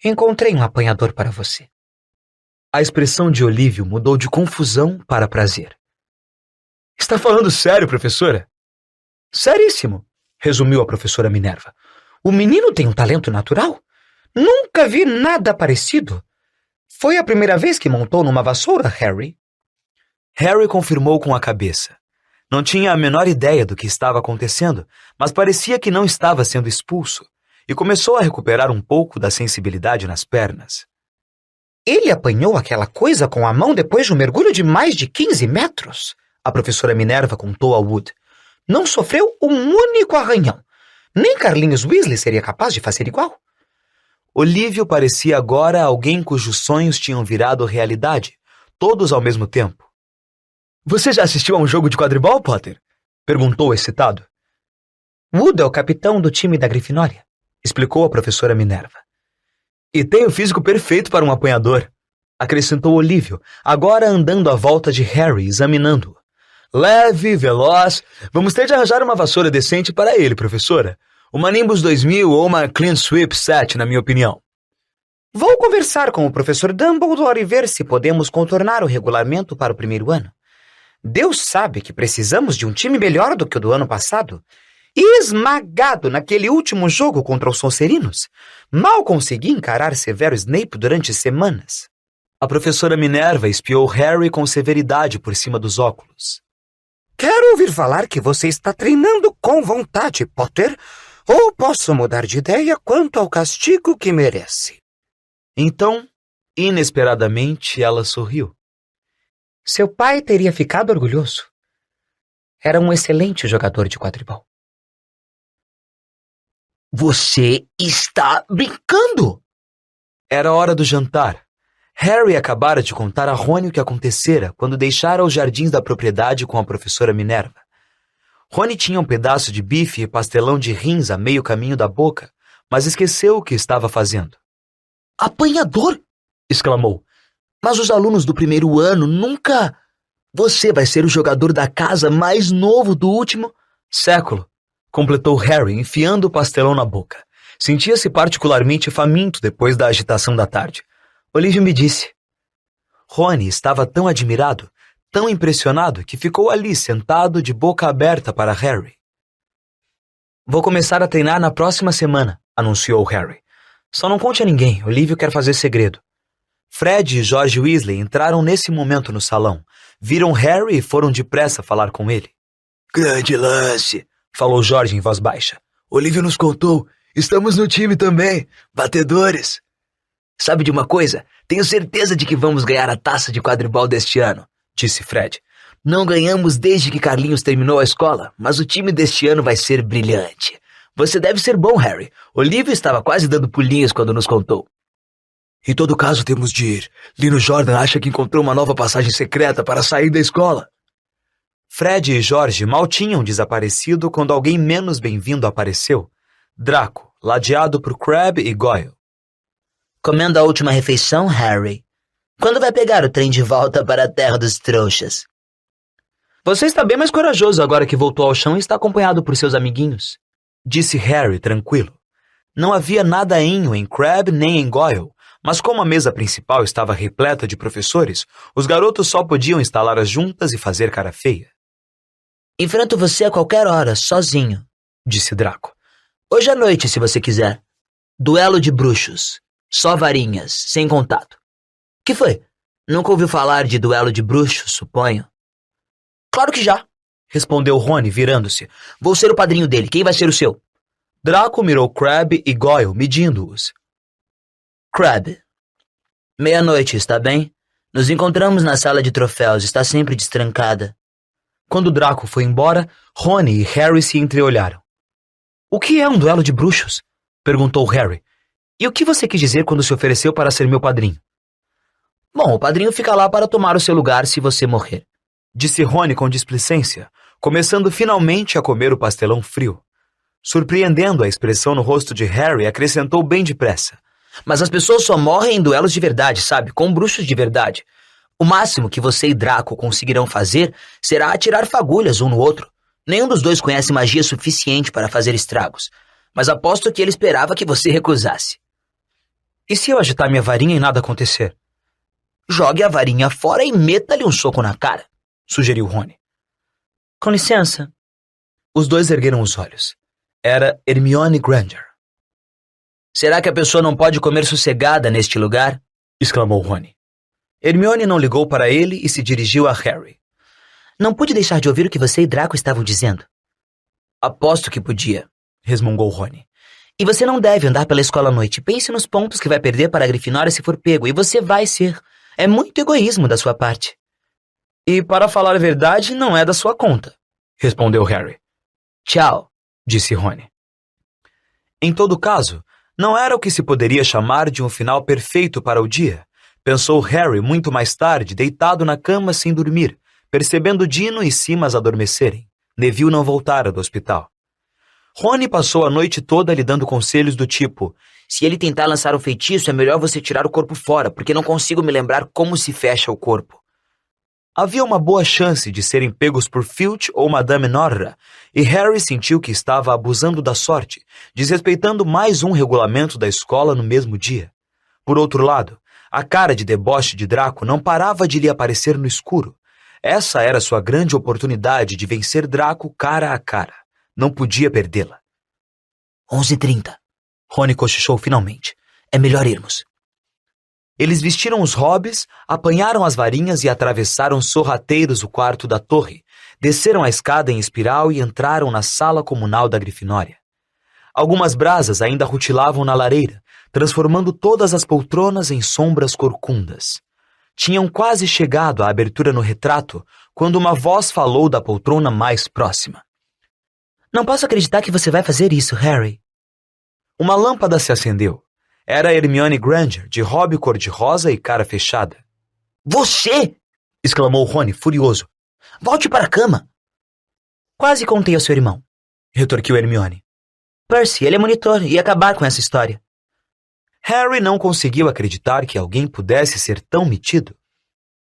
encontrei um apanhador para você. A expressão de Olívio mudou de confusão para prazer. Está falando sério, professora? Seríssimo, resumiu a professora Minerva. O menino tem um talento natural. Nunca vi nada parecido. Foi a primeira vez que montou numa vassoura, Harry? Harry confirmou com a cabeça. Não tinha a menor ideia do que estava acontecendo, mas parecia que não estava sendo expulso, e começou a recuperar um pouco da sensibilidade nas pernas. Ele apanhou aquela coisa com a mão depois de um mergulho de mais de 15 metros, a professora Minerva contou a Wood. Não sofreu um único arranhão. Nem Carlinhos Weasley seria capaz de fazer igual. Olívio parecia agora alguém cujos sonhos tinham virado realidade, todos ao mesmo tempo. Você já assistiu a um jogo de quadribol, Potter? Perguntou excitado. Wood é o capitão do time da Grifinória, explicou a professora Minerva. E tem o físico perfeito para um apanhador, acrescentou Olívio, agora andando à volta de Harry, examinando-o. Leve, veloz, vamos ter de arranjar uma vassoura decente para ele, professora. Uma Nimbus 2000 ou uma Clean Sweep 7, na minha opinião. Vou conversar com o professor Dumbledore e ver se podemos contornar o regulamento para o primeiro ano. Deus sabe que precisamos de um time melhor do que o do ano passado. Esmagado naquele último jogo contra os Sonserino, mal consegui encarar Severo Snape durante semanas. A professora Minerva espiou Harry com severidade por cima dos óculos. Quero ouvir falar que você está treinando com vontade, Potter, ou posso mudar de ideia quanto ao castigo que merece. Então, inesperadamente, ela sorriu. Seu pai teria ficado orgulhoso. Era um excelente jogador de quadribol. Você está brincando! Era hora do jantar. Harry acabara de contar a Rony o que acontecera quando deixara os jardins da propriedade com a professora Minerva. Rony tinha um pedaço de bife e pastelão de rins a meio caminho da boca, mas esqueceu o que estava fazendo. Apanhador! Exclamou. Mas os alunos do primeiro ano nunca... Você vai ser o jogador da casa mais novo do último século, completou Harry, enfiando o pastelão na boca. Sentia-se particularmente faminto depois da agitação da tarde. Olívio me disse. Rony estava tão admirado, tão impressionado, que ficou ali sentado de boca aberta para Harry. Vou começar a treinar na próxima semana, anunciou Harry. Só não conte a ninguém, Olívio quer fazer segredo. Fred e George Weasley entraram nesse momento no salão. Viram Harry e foram depressa falar com ele. Grande lance, falou George em voz baixa. Olívio nos contou. Estamos no time também. Batedores. Sabe de uma coisa? Tenho certeza de que vamos ganhar a taça de quadribol deste ano, disse Fred. Não ganhamos desde que Carlinhos terminou a escola, mas o time deste ano vai ser brilhante. Você deve ser bom, Harry. Olívio estava quase dando pulinhos quando nos contou. Em todo caso, temos de ir. Lino Jordan acha que encontrou uma nova passagem secreta para sair da escola. Fred e George mal tinham desaparecido quando alguém menos bem-vindo apareceu. Draco, ladeado por Crabbe e Goyle. Comendo a última refeição, Harry? Quando vai pegar o trem de volta para a Terra dos Trouxas? Você está bem mais corajoso agora que voltou ao chão e está acompanhado por seus amiguinhos, disse Harry tranquilo. Não havia nadainho em Crabbe nem em Goyle, mas como a mesa principal estava repleta de professores, os garotos só podiam estalar as juntas e fazer cara feia. Enfrento você a qualquer hora, sozinho, disse Draco. Hoje à noite, se você quiser. Duelo de bruxos. Só varinhas, sem contato. Que foi? Nunca ouviu falar de duelo de bruxos, suponho? Claro que já, respondeu Rony, virando-se. Vou ser o padrinho dele, quem vai ser o seu? Draco mirou Crabbe e Goyle, medindo-os. Crabbe. Meia-noite, está bem? Nos encontramos na sala de troféus, está sempre destrancada. Quando Draco foi embora, Rony e Harry se entreolharam. O que é um duelo de bruxos? Perguntou Harry. E o que você quis dizer quando se ofereceu para ser meu padrinho? Bom, o padrinho fica lá para tomar o seu lugar se você morrer, disse Rony com displicência, começando finalmente a comer o pastelão frio. Surpreendendo a expressão no rosto de Harry, acrescentou bem depressa. Mas as pessoas só morrem em duelos de verdade, sabe? Com bruxos de verdade. O máximo que você e Draco conseguirão fazer será atirar fagulhas um no outro. Nenhum dos dois conhece magia suficiente para fazer estragos. Mas aposto que ele esperava que você recusasse. E se eu agitar minha varinha e nada acontecer? Jogue a varinha fora e meta-lhe um soco na cara, sugeriu Rony. Com licença. Os dois ergueram os olhos. Era Hermione Granger. Será que a pessoa não pode comer sossegada neste lugar? Exclamou Rony. Hermione não ligou para ele e se dirigiu a Harry. Não pude deixar de ouvir o que você e Draco estavam dizendo. Aposto que podia, resmungou Rony. E você não deve andar pela escola à noite. Pense nos pontos que vai perder para a Grifinória se for pego, e você vai ser. É muito egoísmo da sua parte. E, para falar a verdade, não é da sua conta, respondeu Harry. Tchau, disse Rony. Em todo caso, não era o que se poderia chamar de um final perfeito para o dia, pensou Harry muito mais tarde, deitado na cama sem dormir, percebendo Dino e Simas adormecerem. Neville não voltara do hospital. Rony passou a noite toda lhe dando conselhos do tipo: se ele tentar lançar um feitiço, é melhor você tirar o corpo fora, porque não consigo me lembrar como se fecha o corpo. Havia uma boa chance de serem pegos por Filch ou Madame Norra, e Harry sentiu que estava abusando da sorte, desrespeitando mais um regulamento da escola no mesmo dia. Por outro lado, a cara de deboche de Draco não parava de lhe aparecer no escuro. Essa era sua grande oportunidade de vencer Draco cara a cara. Não podia perdê-la. 11h30. Rony cochichou finalmente. É melhor irmos. Eles vestiram os hobbies, apanharam as varinhas e atravessaram sorrateiros o quarto da torre, desceram a escada em espiral e entraram na sala comunal da Grifinória. Algumas brasas ainda rutilavam na lareira, transformando todas as poltronas em sombras corcundas. Tinham quase chegado à abertura no retrato, quando uma voz falou da poltrona mais próxima. Não posso acreditar que você vai fazer isso, Harry. Uma lâmpada se acendeu. Era Hermione Granger, de hobby cor-de-rosa e cara fechada. Você! Exclamou Rony, furioso. Volte para a cama. Quase contei ao seu irmão, retorquiu Hermione. Percy, ele é monitor, e ia acabar com essa história. Harry não conseguiu acreditar que alguém pudesse ser tão metido.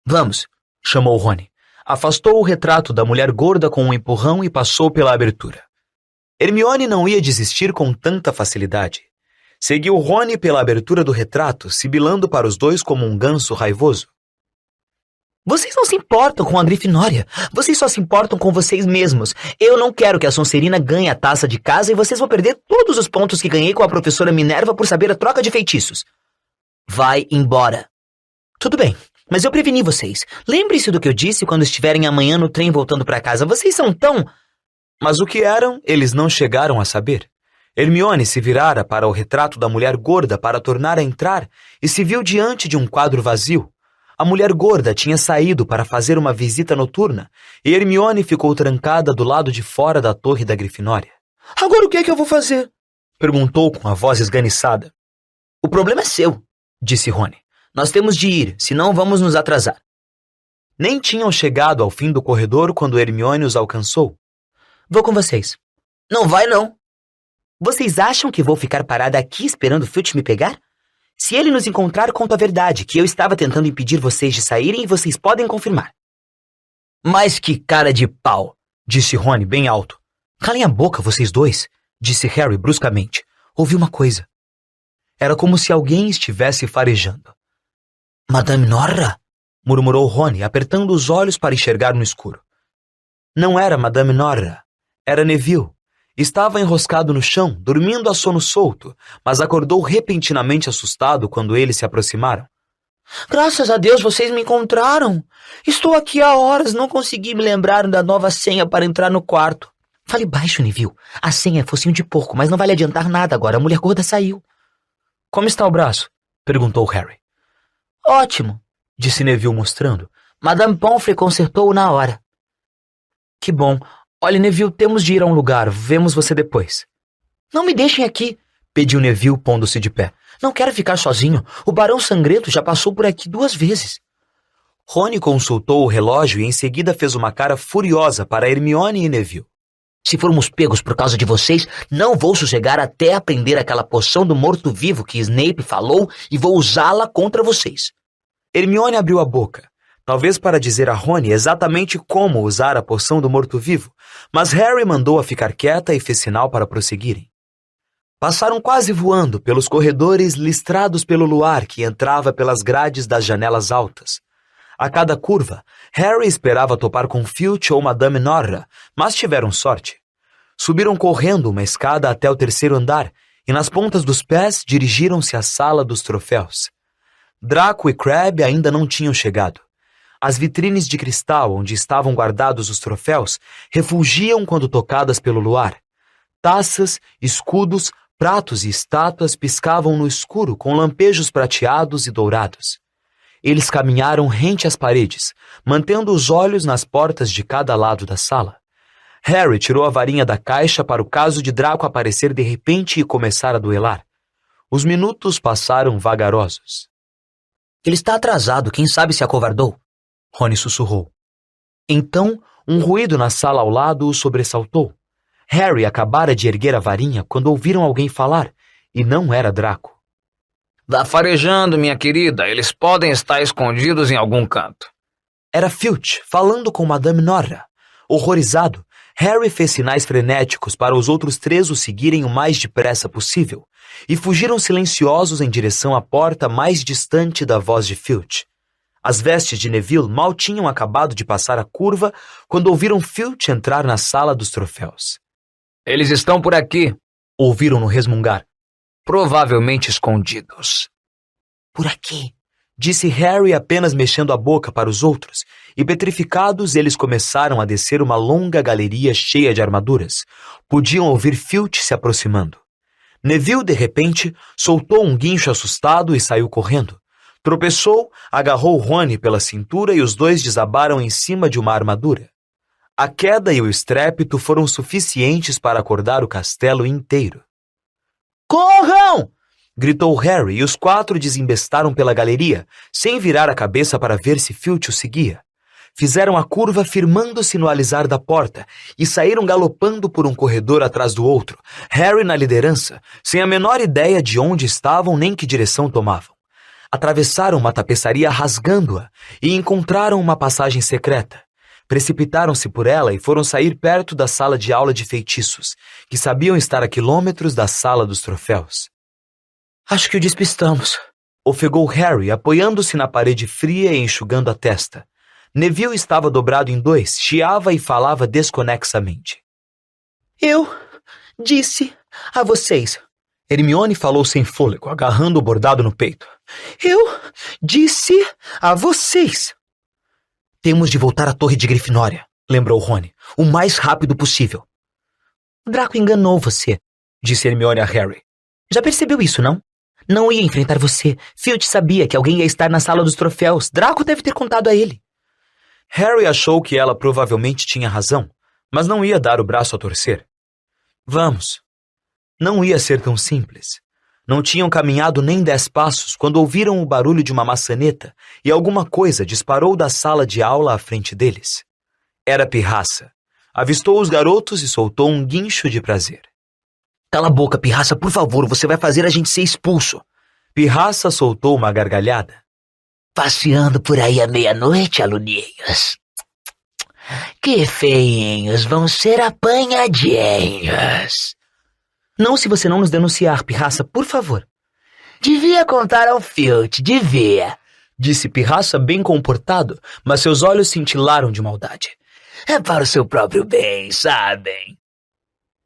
Vamos, chamou Rony. Afastou o retrato da mulher gorda com um empurrão e passou pela abertura. Hermione não ia desistir com tanta facilidade. Seguiu Rony pela abertura do retrato, sibilando para os dois como um ganso raivoso. Vocês não se importam com a Grifinória. Vocês só se importam com vocês mesmos. Eu não quero que a Sonserina ganhe a taça de casa e vocês vão perder todos os pontos que ganhei com a professora Minerva por saber a troca de feitiços. Vai embora. Tudo bem, mas eu preveni vocês. Lembre-se do que eu disse quando estiverem amanhã no trem voltando para casa. Vocês são tão... Mas o que eram, eles não chegaram a saber. Hermione se virara para o retrato da mulher gorda para tornar a entrar e se viu diante de um quadro vazio. A mulher gorda tinha saído para fazer uma visita noturna e Hermione ficou trancada do lado de fora da torre da Grifinória. Agora o que é que eu vou fazer? Perguntou com a voz esganiçada. O problema é seu, disse Rony. Nós temos de ir, senão vamos nos atrasar. Nem tinham chegado ao fim do corredor quando Hermione os alcançou. Vou com vocês. Não vai, não. Vocês acham que vou ficar parada aqui esperando Filch me pegar? Se ele nos encontrar, conto a verdade, que eu estava tentando impedir vocês de saírem e vocês podem confirmar. Mas que cara de pau, disse Rony bem alto. Calem a boca, vocês dois, disse Harry bruscamente. Ouvi uma coisa. Era como se alguém estivesse farejando. Madame Norra? Murmurou Rony, apertando os olhos para enxergar no escuro. Não era Madame Norra, era Neville. Estava enroscado no chão, dormindo a sono solto, mas acordou repentinamente assustado quando eles se aproximaram. Graças a Deus vocês me encontraram. Estou aqui há horas, não consegui me lembrar da nova senha para entrar no quarto. Fale baixo, Neville. A senha é focinho de porco, mas não vai lhe adiantar nada agora. A mulher gorda saiu. Como está o braço? Perguntou Harry. Ótimo, disse Neville mostrando. Madame Pomfrey consertou-o na hora. Que bom. Olha, Neville, temos de ir a um lugar. Vemos você depois. Não me deixem aqui, pediu Neville, pondo-se de pé. Não quero ficar sozinho. O Barão Sangrento já passou por aqui 2 vezes. Rony consultou o relógio e em seguida fez uma cara furiosa para Hermione e Neville. Se formos pegos por causa de vocês, não vou sossegar até aprender aquela poção do morto-vivo que Snape falou e vou usá-la contra vocês. Hermione abriu a boca, talvez para dizer a Rony exatamente como usar a poção do morto-vivo, mas Harry mandou-a ficar quieta e fez sinal para prosseguirem. Passaram quase voando pelos corredores listrados pelo luar que entrava pelas grades das janelas altas. A cada curva, Harry esperava topar com Filch ou Madame Norra, mas tiveram sorte. Subiram correndo uma escada até o 3º andar e nas pontas dos pés dirigiram-se à sala dos troféus. Draco e Crabbe ainda não tinham chegado. As vitrines de cristal onde estavam guardados os troféus refulgiam quando tocadas pelo luar. Taças, escudos, pratos e estátuas piscavam no escuro com lampejos prateados e dourados. Eles caminharam rente às paredes, mantendo os olhos nas portas de cada lado da sala. Harry tirou a varinha da caixa para o caso de Draco aparecer de repente e começar a duelar. Os minutos passaram vagarosos. Ele está atrasado, quem sabe se acovardou? Rony sussurrou. Então, um ruído na sala ao lado o sobressaltou. Harry acabara de erguer a varinha quando ouviram alguém falar, e não era Draco. Vá farejando, minha querida. Eles podem estar escondidos em algum canto. Era Filch, falando com Madame Norra. Horrorizado, Harry fez sinais frenéticos para os outros 3 o seguirem o mais depressa possível, e fugiram silenciosos em direção à porta mais distante da voz de Filch. As vestes de Neville mal tinham acabado de passar a curva quando ouviram Filch entrar na sala dos troféus. Eles estão por aqui, Ouviram-no resmungar. provavelmente escondidos. Por aqui, disse Harry apenas mexendo a boca para os outros, e petrificados eles começaram a descer uma longa galeria cheia de armaduras. Podiam ouvir Filch se aproximando. Neville, de repente, soltou um guincho assustado e saiu correndo. Tropeçou, agarrou Rony pela cintura e os 2 desabaram em cima de uma armadura. A queda e o estrépito foram suficientes para acordar o castelo inteiro. Corram! Gritou Harry e os 4 desembestaram pela galeria, sem virar a cabeça para ver se Filch o seguia. Fizeram a curva firmando-se no alisar da porta e saíram galopando por um corredor atrás do outro, Harry na liderança, sem a menor ideia de onde estavam nem que direção tomavam. Atravessaram uma tapeçaria rasgando-a e encontraram uma passagem secreta. Precipitaram-se por ela e foram sair perto da sala de aula de feitiços, que sabiam estar a quilômetros da sala dos troféus. Acho que o despistamos, ofegou Harry, apoiando-se na parede fria e enxugando a testa. Neville estava dobrado em 2, chiava e falava desconexamente. Eu disse a vocês. Hermione falou sem fôlego, agarrando o bordado no peito. Eu disse a vocês. Temos de voltar à Torre de Grifinória, lembrou Rony, o mais rápido possível. Draco enganou você, disse Hermione a Harry. Já percebeu isso, não? Não ia enfrentar você. Filch sabia que alguém ia estar na sala dos troféus. Draco deve ter contado a ele. Harry achou que ela provavelmente tinha razão, mas não ia dar o braço a torcer. Vamos. Não ia ser tão simples. Não tinham caminhado nem 10 passos quando ouviram o barulho de uma maçaneta e alguma coisa disparou da sala de aula à frente deles. Era Pirraça. Avistou os garotos e soltou um guincho de prazer. Cala a boca, Pirraça, por favor, você vai fazer a gente ser expulso. Pirraça soltou uma gargalhada. Passeando por aí à meia-noite, aluninhos. Que feinhos, vão ser apanhadinhos. Não se você não nos denunciar, Pirraça, por favor. Devia contar ao Filch, devia. Disse Pirraça bem comportado, mas seus olhos cintilaram de maldade. É para o seu próprio bem, sabem?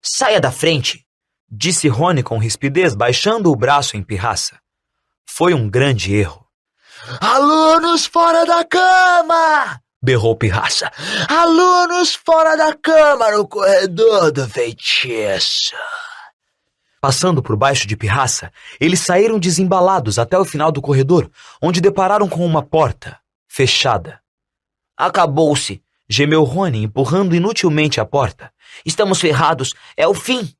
Saia da frente, disse Rony com rispidez, baixando o braço em Pirraça. Foi um grande erro. Alunos fora da cama! Berrou Pirraça. Alunos fora da cama no corredor do feitiço. Passando por baixo de Pirraça, eles saíram desembalados até o final do corredor, onde depararam com uma porta, fechada. Acabou-se, gemeu Rony, empurrando inutilmente a porta. Estamos ferrados, é o fim.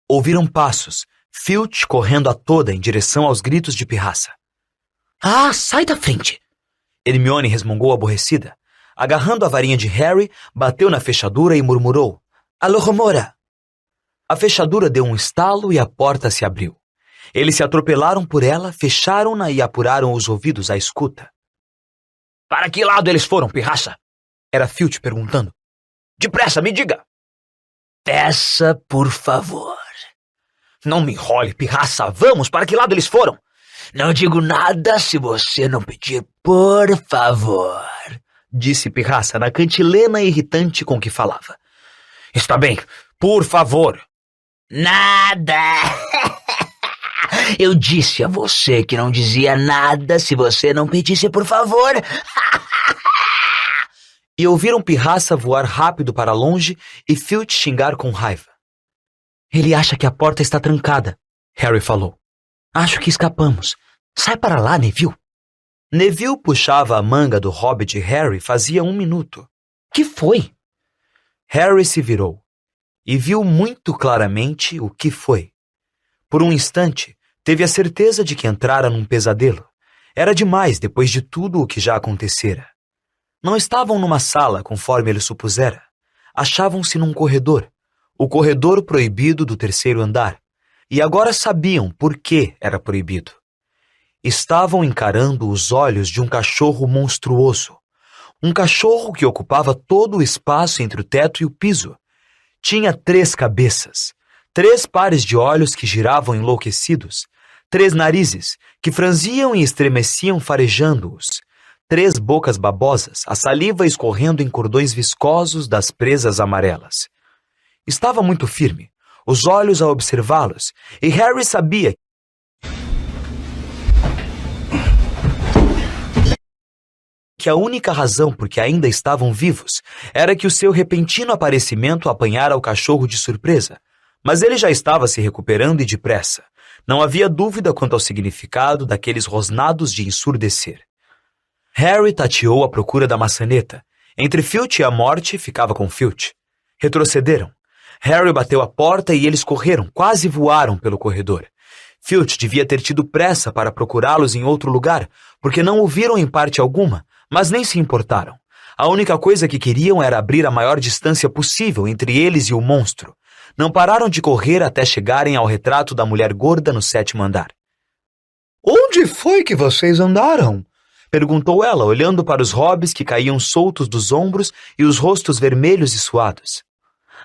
Ouviram passos, Filch correndo a toda em direção aos gritos de Pirraça. Ah, sai da frente! Hermione resmungou aborrecida. Agarrando a varinha de Harry, bateu na fechadura e murmurou. Alohomora! A fechadura deu um estalo e a porta se abriu. Eles se atropelaram por ela, fecharam-na e apuraram os ouvidos à escuta. Para que lado eles foram, Pirraça? Era Filch perguntando. Depressa, me diga! Peça, por favor. Não me enrole, Pirraça. Vamos, para que lado eles foram? Não digo nada se você não pedir por favor, disse Pirraça na cantilena irritante com que falava. Está bem, por favor. Nada! Eu disse a você que não dizia nada se você não pedisse por favor. E ouviram Pirraça voar rápido para longe e Filch xingar com raiva. Ele acha que a porta está trancada, Harry falou. Acho que escapamos. Sai para lá, Neville. Neville puxava a manga do hobby de Harry fazia 1 minuto. Que foi? Harry se virou e viu muito claramente o que foi. Por um instante, teve a certeza de que entrara num pesadelo. Era demais depois de tudo o que já acontecera. Não estavam numa sala, conforme ele supusera. Achavam-se num corredor. o corredor proibido do terceiro andar, e agora sabiam por que era proibido. Estavam encarando os olhos de um cachorro monstruoso, um cachorro que ocupava todo o espaço entre o teto e o piso. Tinha 3 cabeças, 3 pares de olhos que giravam enlouquecidos, 3 narizes que franziam e estremeciam farejando-os, 3 bocas babosas, a saliva escorrendo em cordões viscosos das presas amarelas. Estava muito firme, os olhos a observá-los, e Harry sabia que a única razão por que ainda estavam vivos era que o seu repentino aparecimento apanhara o cachorro de surpresa, mas ele já estava se recuperando e depressa. Não havia dúvida quanto ao significado daqueles rosnados de ensurdecer. Harry tateou à procura da maçaneta. Entre Filch e a morte, ficava com Filch. Retrocederam. Harry bateu a porta e eles correram, quase voaram pelo corredor. Filch devia ter tido pressa para procurá-los em outro lugar, porque não o viram em parte alguma, mas nem se importaram. A única coisa que queriam era abrir a maior distância possível entre eles e o monstro. Não pararam de correr até chegarem ao retrato da mulher gorda no 7º andar. Onde foi que vocês andaram? Perguntou ela, olhando para os hobbies que caíam soltos dos ombros e os rostos vermelhos e suados.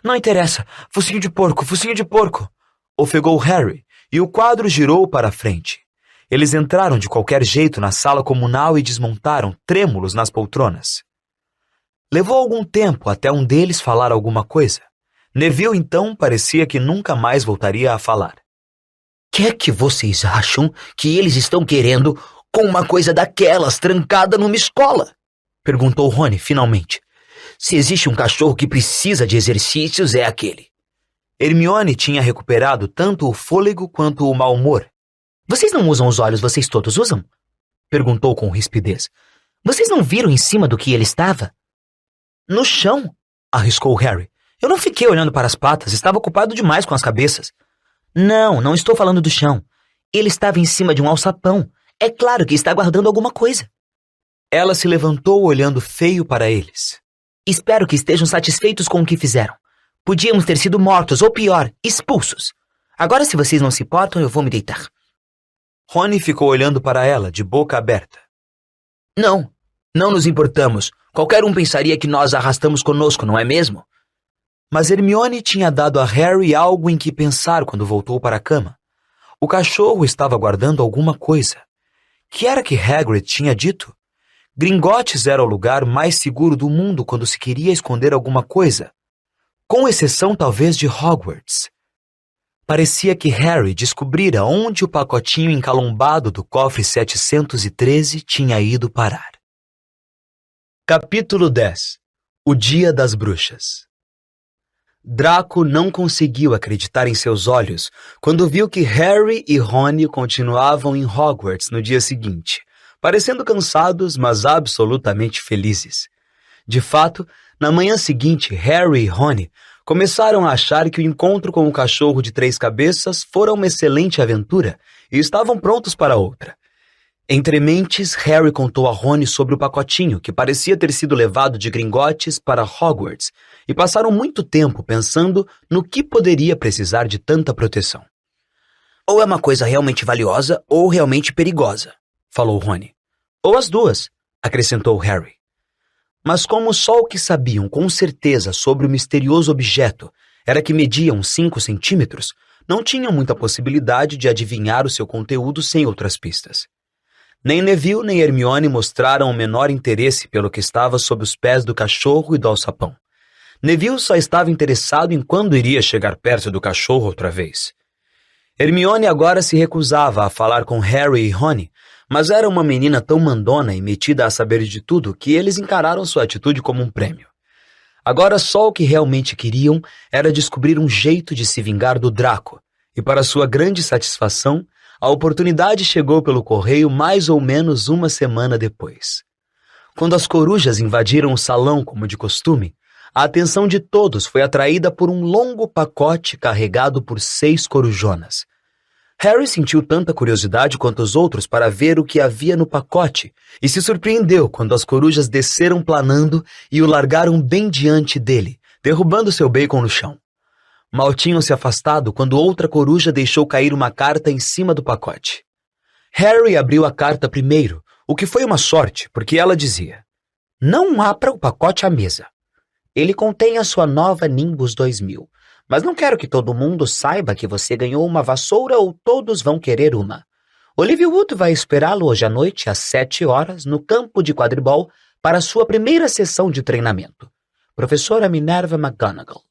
Não interessa, focinho de porco, ofegou Harry, e o quadro girou para a frente. Eles entraram de qualquer jeito na sala comunal e desmontaram, trêmulos nas poltronas. Levou algum tempo até um deles falar alguma coisa. Neville, então, parecia que nunca mais voltaria a falar. Que é que vocês acham que eles estão querendo com uma coisa daquelas trancada numa escola? Perguntou Rony, finalmente. Se existe um cachorro que precisa de exercícios, é aquele. Hermione tinha recuperado tanto o fôlego quanto o mau humor. Vocês não usam os olhos, vocês todos usam? Perguntou com rispidez. Vocês não viram em cima do que ele estava? No chão, arriscou Harry. Eu não fiquei olhando para as patas, estava ocupado demais com as cabeças. Não estou falando do chão. Ele estava em cima de um alçapão. É claro que está guardando alguma coisa. Ela se levantou olhando feio para eles. Espero que estejam satisfeitos com o que fizeram. Podíamos ter sido mortos, ou pior, expulsos. Agora, se vocês não se importam, eu vou me deitar. Rony ficou olhando para ela, de boca aberta. Não nos importamos. Qualquer um pensaria que nós a arrastamos conosco, não é mesmo? Mas Hermione tinha dado a Harry algo em que pensar quando voltou para a cama. O cachorro estava guardando alguma coisa. Que era que Hagrid tinha dito? Gringotts era o lugar mais seguro do mundo quando se queria esconder alguma coisa, com exceção talvez de Hogwarts. Parecia que Harry descobrira onde o pacotinho encalombado do cofre 713 tinha ido parar. Capítulo 10. O Dia das Bruxas. Draco não conseguiu acreditar em seus olhos quando viu que Harry e Rony continuavam em Hogwarts no dia seguinte, parecendo cansados, mas absolutamente felizes. De fato, na manhã seguinte, Harry e Rony começaram a achar que o encontro com o cachorro de 3 cabeças fora uma excelente aventura e estavam prontos para outra. Entre mentes, Harry contou a Rony sobre o pacotinho que parecia ter sido levado de Gringotts para Hogwarts e passaram muito tempo pensando no que poderia precisar de tanta proteção. Ou é uma coisa realmente valiosa ou realmente perigosa, falou Rony. Ou as duas, acrescentou Harry. Mas como só o que sabiam com certeza sobre o misterioso objeto era que media uns 5 centímetros, não tinham muita possibilidade de adivinhar o seu conteúdo sem outras pistas. Nem Neville nem Hermione mostraram o menor interesse pelo que estava sob os pés do cachorro e do alçapão. Neville só estava interessado em quando iria chegar perto do cachorro outra vez. Hermione agora se recusava a falar com Harry e Rony, mas era uma menina tão mandona e metida a saber de tudo que eles encararam sua atitude como um prêmio. Agora só o que realmente queriam era descobrir um jeito de se vingar do Draco, e para sua grande satisfação, a oportunidade chegou pelo correio mais ou menos uma semana depois. Quando as corujas invadiram o salão como de costume, a atenção de todos foi atraída por um longo pacote carregado por 6 corujonas. Harry sentiu tanta curiosidade quanto os outros para ver o que havia no pacote e se surpreendeu quando as corujas desceram planando e o largaram bem diante dele, derrubando seu bacon no chão. Mal tinham se afastado quando outra coruja deixou cair uma carta em cima do pacote. Harry abriu a carta primeiro, o que foi uma sorte, porque ela dizia: "Não abra o pacote à mesa. Ele contém a sua nova Nimbus 2000, mas não quero que todo mundo saiba que você ganhou uma vassoura ou todos vão querer uma. Olivia Wood vai esperá-lo hoje à noite às 7 horas no campo de quadribol para sua primeira sessão de treinamento. Professora Minerva McGonagall."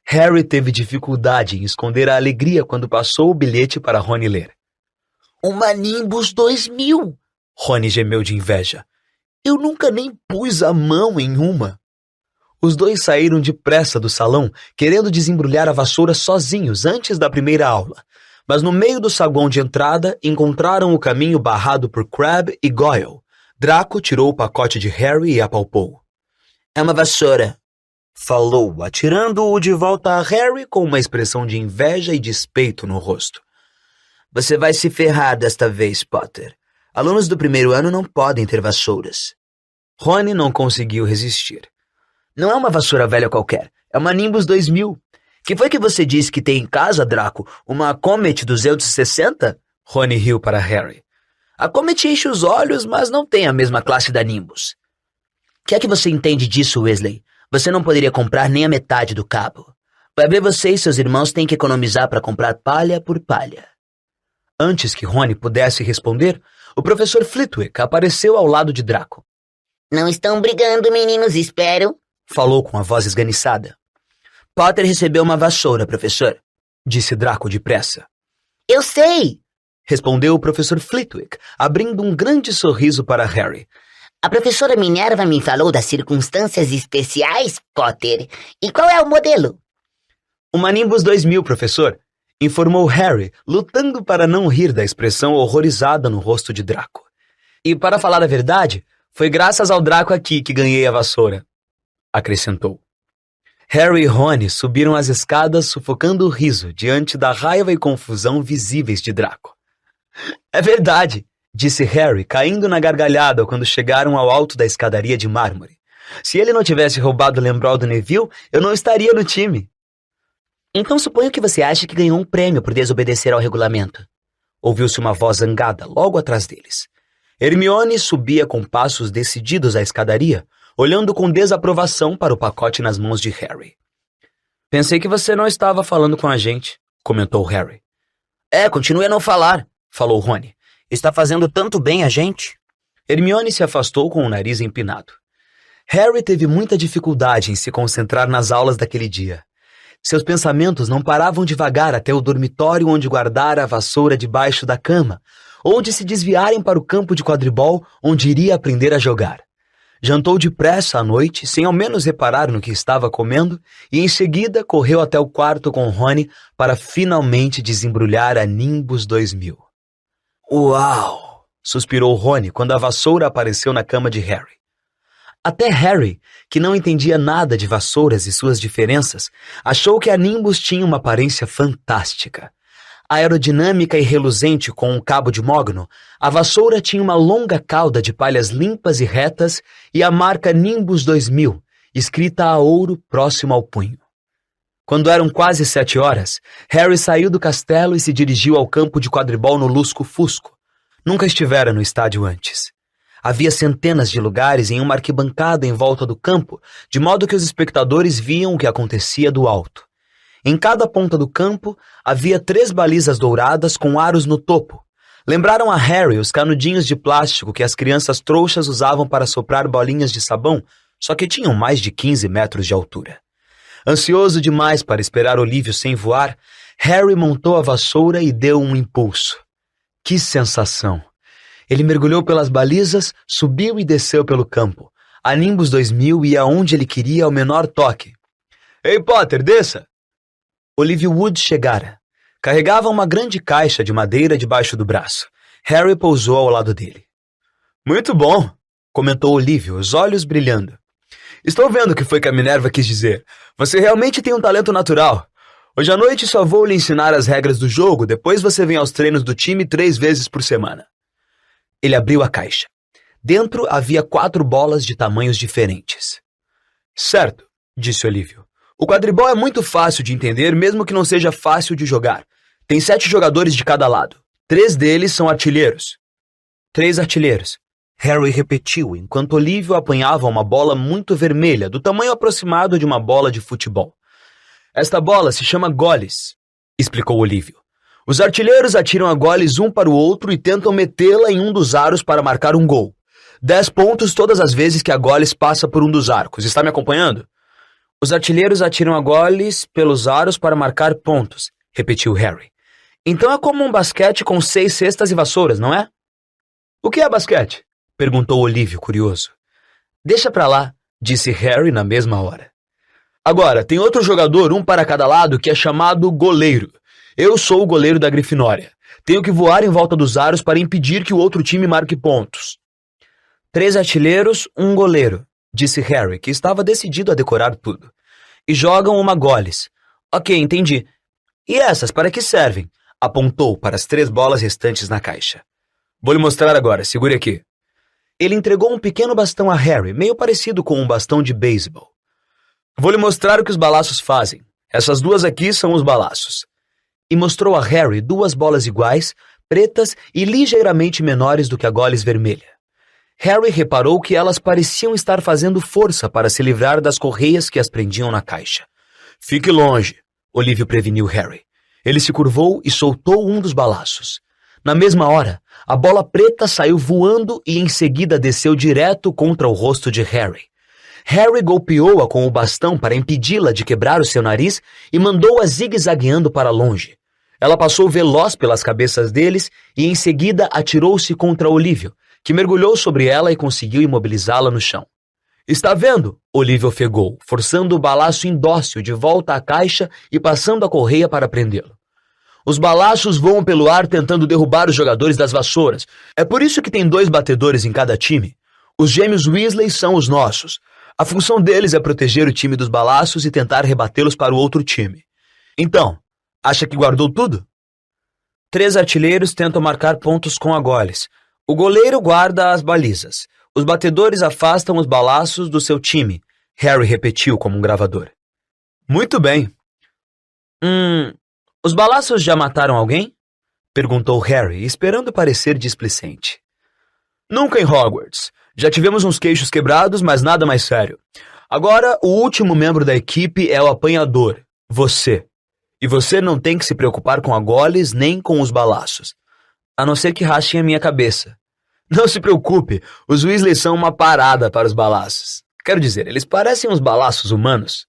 Harry teve dificuldade em esconder a alegria quando passou o bilhete para Rony ler. Uma Nimbus 2000! Rony gemeu de inveja. Eu nunca nem pus a mão em uma. Os dois saíram depressa do salão, querendo desembrulhar a vassoura sozinhos antes da primeira aula. Mas no meio do saguão de entrada, encontraram o caminho barrado por Crabbe e Goyle. Draco tirou o pacote de Harry e apalpou. É uma vassoura, falou, atirando-o de volta a Harry com uma expressão de inveja e despeito no rosto. Você vai se ferrar desta vez, Potter. Alunos do primeiro ano não podem ter vassouras. Rony não conseguiu resistir. Não é uma vassoura velha qualquer, é uma Nimbus 2000. Que foi que você disse que tem em casa, Draco? Uma Comet 260? Rony riu para Harry. A Comet enche os olhos, mas não tem a mesma classe da Nimbus. O que é que você entende disso, Weasley? Você não poderia comprar nem a metade do cabo. Vai ver, você e seus irmãos têm que economizar para comprar palha por palha. Antes que Rony pudesse responder, o professor Flitwick apareceu ao lado de Draco. Não estão brigando, meninos, espero. Falou com a voz esganiçada. Potter recebeu uma vassoura, professor, disse Draco depressa. Eu sei, respondeu o professor Flitwick, abrindo um grande sorriso para Harry. A professora Minerva me falou das circunstâncias especiais, Potter. E qual é o modelo? Uma Nimbus 2000, professor, informou Harry, lutando para não rir da expressão horrorizada no rosto de Draco. E para falar a verdade, foi graças ao Draco aqui que ganhei a vassoura, acrescentou. Harry e Rony subiram as escadas sufocando o riso diante da raiva e confusão visíveis de Draco. É verdade, disse Harry, caindo na gargalhada quando chegaram ao alto da escadaria de mármore. Se ele não tivesse roubado o lembral do Neville, eu não estaria no time. Então suponho que você acha que ganhou um prêmio por desobedecer ao regulamento. Ouviu-se uma voz zangada logo atrás deles. Hermione subia com passos decididos à escadaria, olhando com desaprovação para o pacote nas mãos de Harry. Pensei que você não estava falando com a gente, comentou Harry. Continue a não falar, falou Rony. Está fazendo tanto bem a gente. Hermione se afastou com o nariz empinado. Harry teve muita dificuldade em se concentrar nas aulas daquele dia. Seus pensamentos não paravam de vagar até o dormitório onde guardara a vassoura debaixo da cama, ou de se desviarem para o campo de quadribol onde iria aprender a jogar. Jantou depressa à noite, sem ao menos reparar no que estava comendo, e em seguida correu até o quarto com Rony para finalmente desembrulhar a Nimbus 2000. Uau! Suspirou Rony quando a vassoura apareceu na cama de Harry. Até Harry, que não entendia nada de vassouras e suas diferenças, achou que a Nimbus tinha uma aparência fantástica. Aerodinâmica e reluzente com um cabo de mogno, a vassoura tinha uma longa cauda de palhas limpas e retas e a marca Nimbus 2000, escrita a ouro próximo ao punho. Quando eram quase 7 horas, Harry saiu do castelo e se dirigiu ao campo de quadribol no Lusco-Fusco. Nunca estivera no estádio antes. Havia centenas de lugares em uma arquibancada em volta do campo, de modo que os espectadores viam o que acontecia do alto. Em cada ponta do campo havia 3 balizas douradas com aros no topo. Lembraram a Harry os canudinhos de plástico que as crianças trouxas usavam para soprar bolinhas de sabão, só que tinham mais de 15 metros de altura. Ansioso demais para esperar Olívio sem voar, Harry montou a vassoura e deu um impulso. Que sensação! Ele mergulhou pelas balizas, subiu e desceu pelo campo. A Nimbus 2000 ia aonde ele queria ao menor toque. Ei, Potter, desça! Olivia Wood chegara. Carregava uma grande caixa de madeira debaixo do braço. Harry pousou ao lado dele. Muito bom, comentou Olivia, os olhos brilhando. Estou vendo o que foi que a Minerva quis dizer. Você realmente tem um talento natural. Hoje à noite só vou lhe ensinar as regras do jogo, depois você vem aos treinos do time 3 vezes por semana. Ele abriu a caixa. Dentro havia 4 bolas de tamanhos diferentes. Certo, disse Olívio. O quadribol é muito fácil de entender, mesmo que não seja fácil de jogar. Tem 7 jogadores de cada lado. 3 deles são artilheiros. 3 artilheiros. Harry repetiu, enquanto Olívio apanhava uma bola muito vermelha, do tamanho aproximado de uma bola de futebol. Esta bola se chama goles, explicou Olívio. Os artilheiros atiram a goles um para o outro e tentam metê-la em um dos aros para marcar um gol. 10 pontos todas as vezes que a goles passa por um dos arcos. Está me acompanhando? Os artilheiros atiram a goles pelos aros para marcar pontos, repetiu Harry. Então é como um basquete com 6 cestas e vassouras, não é? O que é basquete? Perguntou Olívio, curioso. Deixa pra lá, disse Harry na mesma hora. Agora, tem outro jogador, um para cada lado, que é chamado goleiro. Eu sou o goleiro da Grifinória. Tenho que voar em volta dos aros para impedir que o outro time marque pontos. 3 artilheiros, um goleiro, disse Harry, que estava decidido a decorar tudo. E jogam uma goles. Ok, entendi. E essas, para que servem? Apontou para as 3 bolas restantes na caixa. Vou lhe mostrar agora, segure aqui. Ele entregou um pequeno bastão a Harry, meio parecido com um bastão de beisebol. Vou lhe mostrar o que os balaços fazem. Essas 2 aqui são os balaços. E mostrou a Harry 2 bolas iguais, pretas e ligeiramente menores do que a goles vermelha. Harry reparou que elas pareciam estar fazendo força para se livrar das correias que as prendiam na caixa. Fique longe, Olívio preveniu Harry. Ele se curvou e soltou um dos balaços. Na mesma hora, a bola preta saiu voando e em seguida desceu direto contra o rosto de Harry. Harry golpeou-a com o bastão para impedi-la de quebrar o seu nariz e mandou-a zigue-zagueando para longe. Ela passou veloz pelas cabeças deles e em seguida atirou-se contra Olívio, que mergulhou sobre ela e conseguiu imobilizá-la no chão. Está vendo? Olívio ofegou, forçando o balaço indócil de volta à caixa e passando a correia para prendê-lo. Os balaços voam pelo ar tentando derrubar os jogadores das vassouras. É por isso que tem 2 batedores em cada time. Os gêmeos Weasley são os nossos. A função deles é proteger o time dos balaços e tentar rebatê-los para o outro time. Então, acha que guardou tudo? 3 artilheiros tentam marcar pontos com a goles. O goleiro guarda as balizas. Os batedores afastam os balaços do seu time. Harry repetiu como um gravador. Muito bem. Os balaços já mataram alguém? Perguntou Harry, esperando parecer displicente. Nunca em Hogwarts. Já tivemos uns queixos quebrados, mas nada mais sério. Agora, o último membro da equipe é o apanhador, você. E você não tem que se preocupar com a goles nem com os balaços. A não ser que rachem a minha cabeça. Não se preocupe, os Weasley são uma parada para os balaços. Quero dizer, eles parecem uns balaços humanos.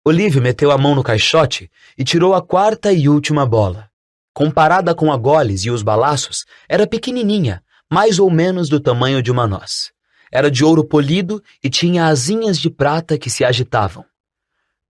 Olívio meteu a mão no caixote e tirou a 4ª e última bola. Comparada com a goles e os balaços, era pequenininha, mais ou menos do tamanho de uma noz. Era de ouro polido e tinha asinhas de prata que se agitavam.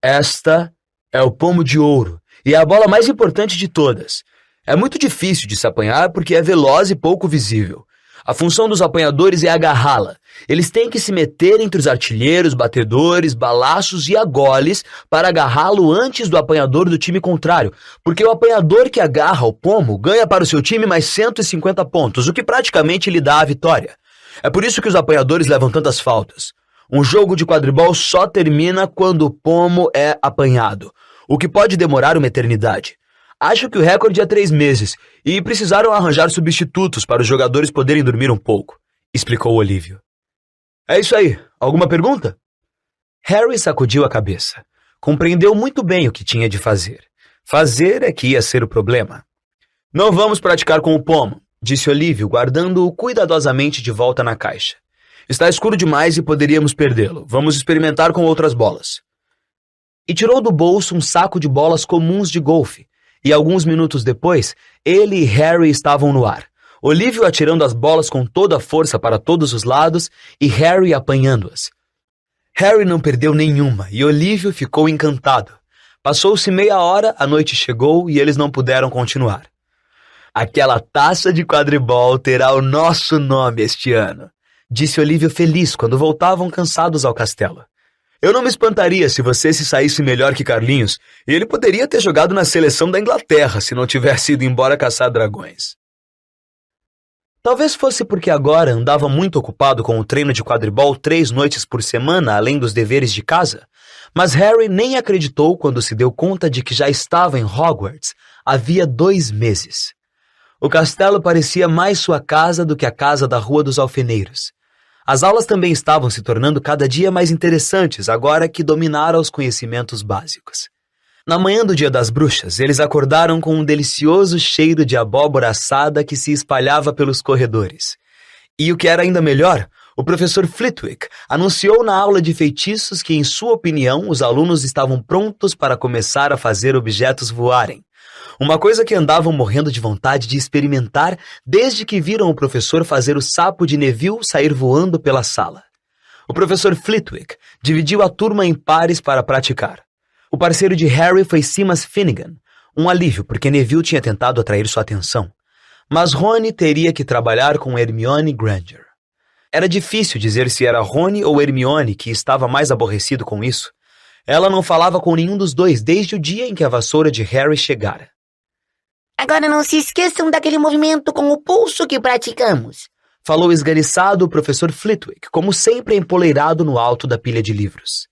Esta é o pomo de ouro e é a bola mais importante de todas. É muito difícil de se apanhar porque é veloz e pouco visível. A função dos apanhadores é agarrá-la. Eles têm que se meter entre os artilheiros, batedores, balaços e agoles para agarrá-lo antes do apanhador do time contrário, porque o apanhador que agarra o pomo ganha para o seu time mais 150 pontos, o que praticamente lhe dá a vitória. É por isso que os apanhadores levam tantas faltas. Um jogo de quadribol só termina quando o pomo é apanhado, o que pode demorar uma eternidade. Acho que o recorde é 3 meses, e precisaram arranjar substitutos para os jogadores poderem dormir um pouco, explicou Olívio. É isso aí. Alguma pergunta? Harry sacudiu a cabeça. Compreendeu muito bem o que tinha de fazer. Fazer é que ia ser o problema. Não vamos praticar com o pomo, disse Olívio, guardando-o cuidadosamente de volta na caixa. Está escuro demais e poderíamos perdê-lo. Vamos experimentar com outras bolas. E tirou do bolso um saco de bolas comuns de golfe. E alguns minutos depois, ele e Harry estavam no ar. Olívio atirando as bolas com toda a força para todos os lados e Harry apanhando-as. Harry não perdeu nenhuma e Olívio ficou encantado. Passou-se meia hora, a noite chegou e eles não puderam continuar. Aquela taça de quadribol terá o nosso nome este ano, disse Olívio feliz quando voltavam cansados ao castelo. Eu não me espantaria se você se saísse melhor que Carlinhos, e ele poderia ter jogado na seleção da Inglaterra se não tivesse ido embora caçar dragões. Talvez fosse porque agora andava muito ocupado com o treino de quadribol 3 noites por semana, além dos deveres de casa, Mas Harry nem acreditou quando se deu conta de que já estava em Hogwarts havia 2 meses. O castelo parecia mais sua casa do que a casa da Rua dos Alfeneiros. As aulas também estavam se tornando cada dia mais interessantes agora que dominara os conhecimentos básicos. Na manhã do Dia das Bruxas, eles acordaram com um delicioso cheiro de abóbora assada que se espalhava pelos corredores. E o que era ainda melhor, o professor Flitwick anunciou na aula de feitiços que, em sua opinião, os alunos estavam prontos para começar a fazer objetos voarem. Uma coisa que andavam morrendo de vontade de experimentar desde que viram o professor fazer o sapo de Neville sair voando pela sala. O professor Flitwick dividiu a turma em pares para praticar. O parceiro de Harry foi Seamus Finnegan, um alívio porque Neville tinha tentado atrair sua atenção. Mas Rony teria que trabalhar com Hermione Granger. Era difícil dizer se era Rony ou Hermione que estava mais aborrecido com isso. Ela não falava com nenhum dos dois desde o dia em que a vassoura de Harry chegara. Agora não se esqueçam daquele movimento com o pulso que praticamos, falou esganiçado o professor Flitwick, como sempre empoleirado no alto da pilha de livros.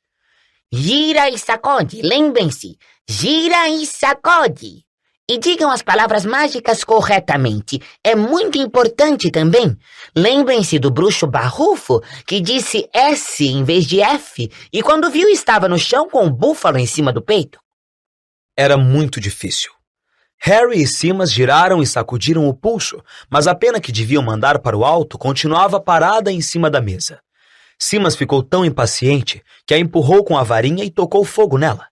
Gira e sacode, lembrem-se, gira e sacode. E digam as palavras mágicas corretamente. É muito importante também. Lembrem-se do bruxo barrufo que disse S em vez de F e quando viu estava no chão com um búfalo em cima do peito. Era muito difícil. Harry e Seamus giraram e sacudiram o pulso, mas a pena que deviam mandar para o alto continuava parada em cima da mesa. Seamus ficou tão impaciente que a empurrou com a varinha e tocou fogo nela.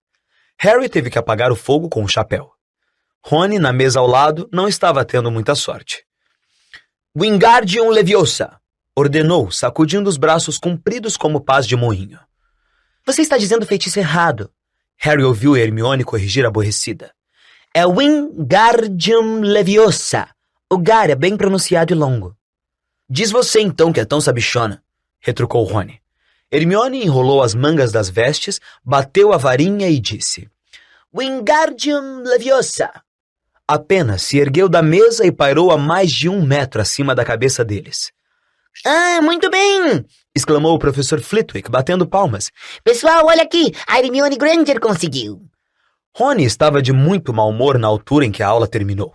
Harry teve que apagar o fogo com o chapéu. Rony, na mesa ao lado, não estava tendo muita sorte. Wingardium Leviosa! Ordenou, sacudindo os braços compridos como pás de moinho. Você está dizendo o feitiço errado. Harry ouviu Hermione corrigir aborrecida. É Wingardium Leviosa. O gar é bem pronunciado e longo. Diz você então que é tão sabichona, retrucou Rony. Hermione enrolou as mangas das vestes, bateu a varinha e disse: Wingardium Leviosa! Apenas se ergueu da mesa e pairou a mais de 1 metro acima da cabeça deles. Ah, muito bem! Exclamou o professor Flitwick, batendo palmas. Pessoal, olha aqui, a Hermione Granger conseguiu. Rony estava de muito mau humor na altura em que a aula terminou.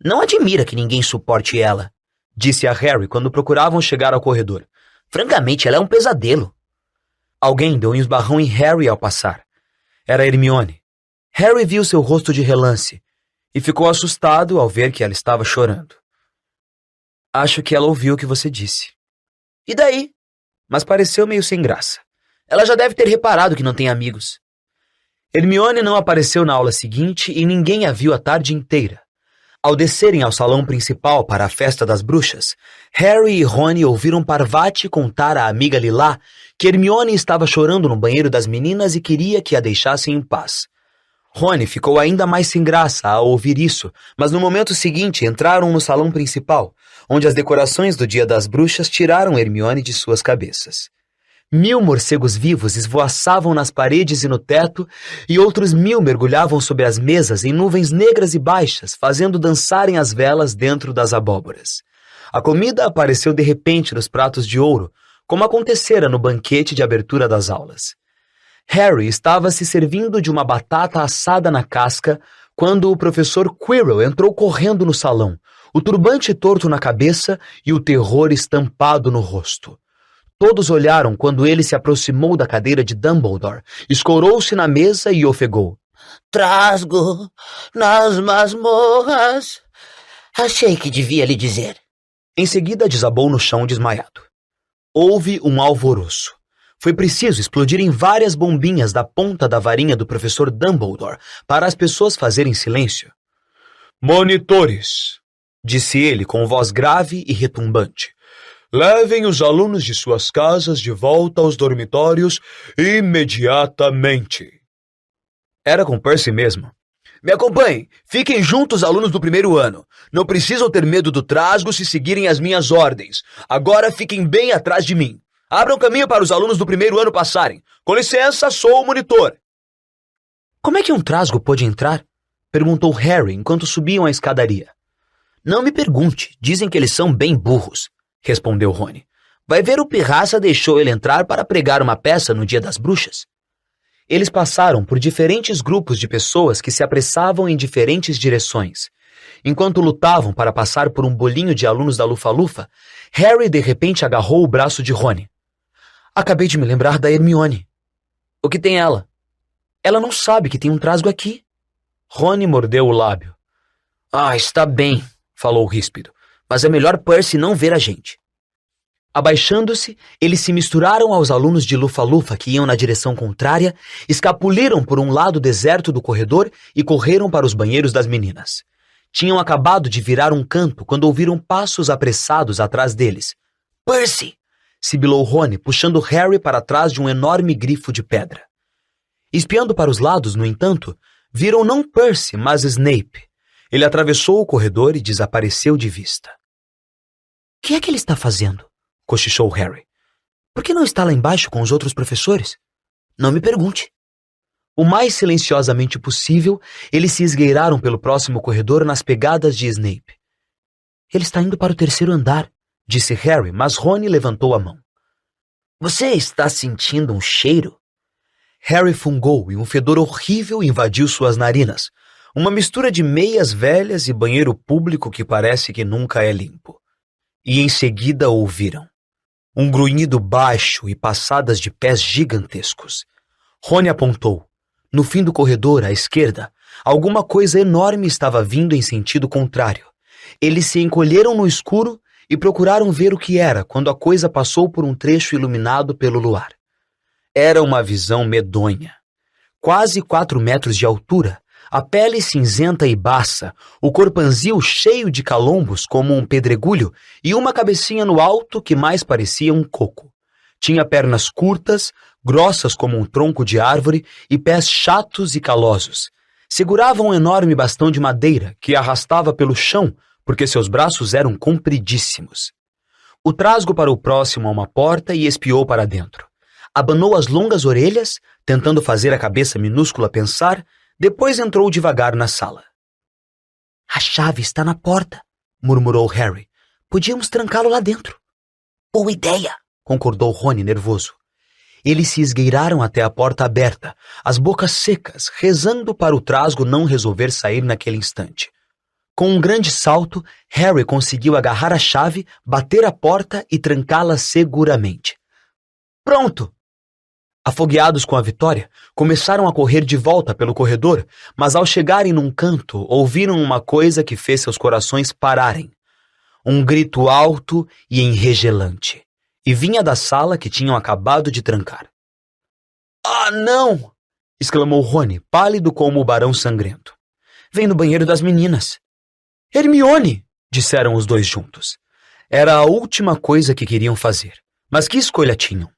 Não admira que ninguém suporte ela, disse a Harry quando procuravam chegar ao corredor. Francamente, ela é um pesadelo. Alguém deu um esbarrão em Harry ao passar. Era Hermione. Harry viu seu rosto de relance e ficou assustado ao ver que ela estava chorando. Acho que ela ouviu o que você disse. E daí? Mas pareceu meio sem graça. Ela já deve ter reparado que não tem amigos. Hermione não apareceu na aula seguinte e ninguém a viu a tarde inteira. Ao descerem ao salão principal para a festa das bruxas, Harry e Rony ouviram Parvati contar à amiga Lilá que Hermione estava chorando no banheiro das meninas e queria que a deixassem em paz. Rony ficou ainda mais sem graça ao ouvir isso, mas no momento seguinte entraram no salão principal, onde as decorações do Dia das Bruxas tiraram Hermione de suas cabeças. 1000 morcegos vivos esvoaçavam nas paredes e no teto, e outros 1000 mergulhavam sobre as mesas em nuvens negras e baixas, fazendo dançarem as velas dentro das abóboras. A comida apareceu de repente nos pratos de ouro, como acontecera no banquete de abertura das aulas. Harry estava se servindo de uma batata assada na casca quando o professor Quirrell entrou correndo no salão, o turbante torto na cabeça e o terror estampado no rosto. Todos olharam quando ele se aproximou da cadeira de Dumbledore, escorou-se na mesa e ofegou. Trasgo nas masmorras. Achei que devia lhe dizer. Em seguida desabou no chão desmaiado. Houve um alvoroço. Foi preciso explodirem várias bombinhas da ponta da varinha do professor Dumbledore para as pessoas fazerem silêncio. Monitores, disse ele com voz grave e retumbante. Levem os alunos de suas casas de volta aos dormitórios imediatamente. Era com Percy mesmo. Me acompanhem. Fiquem juntos, alunos do 1º ano. Não precisam ter medo do trasgo se seguirem as minhas ordens. Agora fiquem bem atrás de mim. Abram caminho para os alunos do 1º ano passarem. Com licença, sou o monitor. Como é que um trasgo pôde entrar? Perguntou Harry enquanto subiam a escadaria. Não me pergunte. Dizem que eles são bem burros, respondeu Rony. Vai ver, o Pirraça deixou ele entrar para pregar uma peça no Dia das Bruxas. Eles passaram por diferentes grupos de pessoas que se apressavam em diferentes direções. Enquanto lutavam para passar por um bolinho de alunos da Lufa-Lufa, Harry de repente agarrou o braço de Rony. Acabei de me lembrar da Hermione. O que tem ela? Ela não sabe que tem um trasgo aqui. Rony mordeu o lábio. Está bem, falou ríspido, mas é melhor Percy não ver a gente. Abaixando-se, eles se misturaram aos alunos de Lufa-Lufa que iam na direção contrária, escapuliram por um lado deserto do corredor e correram para os banheiros das meninas. Tinham acabado de virar um canto quando ouviram passos apressados atrás deles. Percy! Sibilou Rony, puxando Harry para trás de um enorme grifo de pedra. Espiando para os lados, no entanto, viram não Percy, mas Snape. Ele atravessou o corredor e desapareceu de vista. O que é que ele está fazendo? Cochichou Harry. Por que não está lá embaixo com os outros professores? Não me pergunte. O mais silenciosamente possível, eles se esgueiraram pelo próximo corredor nas pegadas de Snape. Ele está indo para o 3º andar, disse Harry, mas Rony levantou a mão. Você está sentindo um cheiro? Harry fungou e um fedor horrível invadiu suas narinas, uma mistura de meias velhas e banheiro público que parece que nunca é limpo. E em seguida ouviram um grunhido baixo e passadas de pés gigantescos. Rony apontou. No fim do corredor, à esquerda, alguma coisa enorme estava vindo em sentido contrário. Eles se encolheram no escuro e procuraram ver o que era quando a coisa passou por um trecho iluminado pelo luar. Era uma visão medonha. Quase 4 metros de altura, a pele cinzenta e baça, o corpanzil cheio de calombos como um pedregulho e uma cabecinha no alto que mais parecia um coco. Tinha pernas curtas, grossas como um tronco de árvore e pés chatos e calosos. Segurava um enorme bastão de madeira que arrastava pelo chão porque seus braços eram compridíssimos. O trasgo parou próximo a uma porta e espiou para dentro. Abanou as longas orelhas, tentando fazer a cabeça minúscula pensar, depois entrou devagar na sala. A chave está na porta, murmurou Harry. Podíamos trancá-lo lá dentro. Boa ideia, concordou Rony nervoso. Eles se esgueiraram até a porta aberta, as bocas secas, rezando para o trasgo não resolver sair naquele instante. Com um grande salto, Harry conseguiu agarrar a chave, bater a porta e trancá-la seguramente. Pronto! Afogueados com a vitória, começaram a correr de volta pelo corredor, mas ao chegarem num canto, ouviram uma coisa que fez seus corações pararem. Um grito alto e enregelante. E vinha da sala que tinham acabado de trancar. Ah, não! Exclamou Rony, pálido como o Barão Sangrento. Vem do banheiro das meninas. Hermione! Disseram os dois juntos. Era a última coisa que queriam fazer. Mas que escolha tinham?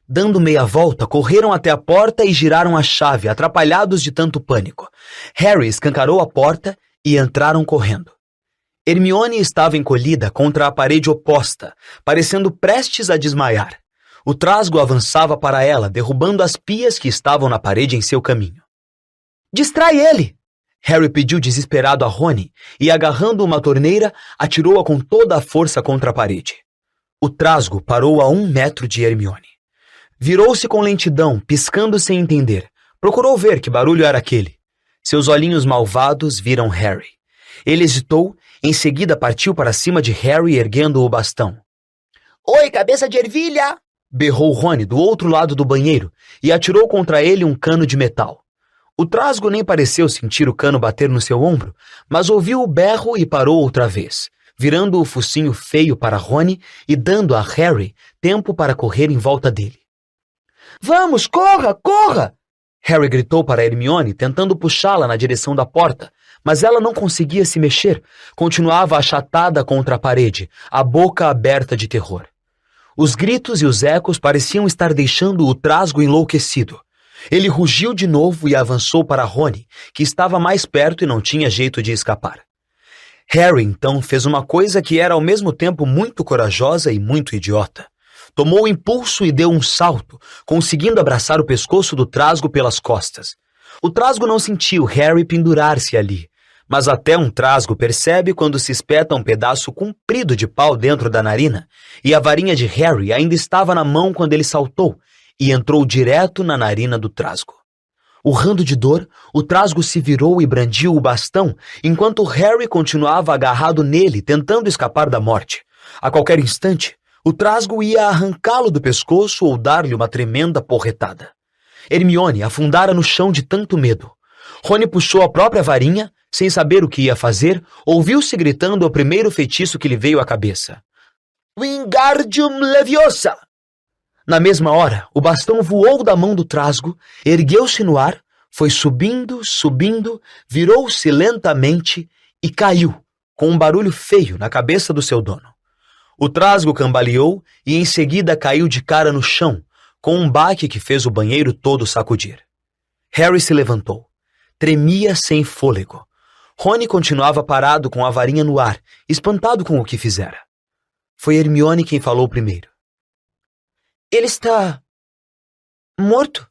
Dando meia volta, correram até a porta e giraram a chave, atrapalhados de tanto pânico. Harry escancarou a porta e entraram correndo. Hermione estava encolhida contra a parede oposta, parecendo prestes a desmaiar. O trasgo avançava para ela, derrubando as pias que estavam na parede em seu caminho. Distrai ele! Harry pediu desesperado a Rony e, agarrando uma torneira, atirou-a com toda a força contra a parede. O trasgo parou a 1 metro de Hermione. Virou-se com lentidão, piscando sem entender. Procurou ver que barulho era aquele. Seus olhinhos malvados viram Harry. Ele hesitou, em seguida partiu para cima de Harry erguendo o bastão. Oi, cabeça de ervilha! Berrou Rony do outro lado do banheiro e atirou contra ele um cano de metal. O trasgo nem pareceu sentir o cano bater no seu ombro, mas ouviu o berro e parou outra vez, virando o focinho feio para Rony e dando a Harry tempo para correr em volta dele. Vamos, corra, corra! Harry gritou para Hermione, tentando puxá-la na direção da porta, mas ela não conseguia se mexer, continuava achatada contra a parede, a boca aberta de terror. Os gritos e os ecos pareciam estar deixando o trasgo enlouquecido. Ele rugiu de novo e avançou para Rony, que estava mais perto e não tinha jeito de escapar. Harry, então, fez uma coisa que era ao mesmo tempo muito corajosa e muito idiota. Tomou o impulso e deu um salto, conseguindo abraçar o pescoço do trasgo pelas costas. O trasgo não sentiu Harry pendurar-se ali, mas até um trasgo percebe quando se espeta um pedaço comprido de pau dentro da narina, e a varinha de Harry ainda estava na mão quando ele saltou, e entrou direto na narina do trasgo. Urrando de dor, o trasgo se virou e brandiu o bastão, enquanto Harry continuava agarrado nele, tentando escapar da morte. A qualquer instante, o trasgo ia arrancá-lo do pescoço ou dar-lhe uma tremenda porretada. Hermione afundara no chão de tanto medo. Rony puxou a própria varinha, sem saber o que ia fazer, ouviu-se gritando o primeiro feitiço que lhe veio à cabeça. Wingardium Leviosa! Na mesma hora, o bastão voou da mão do trasgo, ergueu-se no ar, foi subindo, subindo, virou-se lentamente e caiu, com um barulho feio na cabeça do seu dono. O trasgo cambaleou e em seguida caiu de cara no chão, com um baque que fez o banheiro todo sacudir. Harry se levantou. Tremia sem fôlego. Rony continuava parado com a varinha no ar, espantado com o que fizera. Foi Hermione quem falou primeiro. Ele está... morto?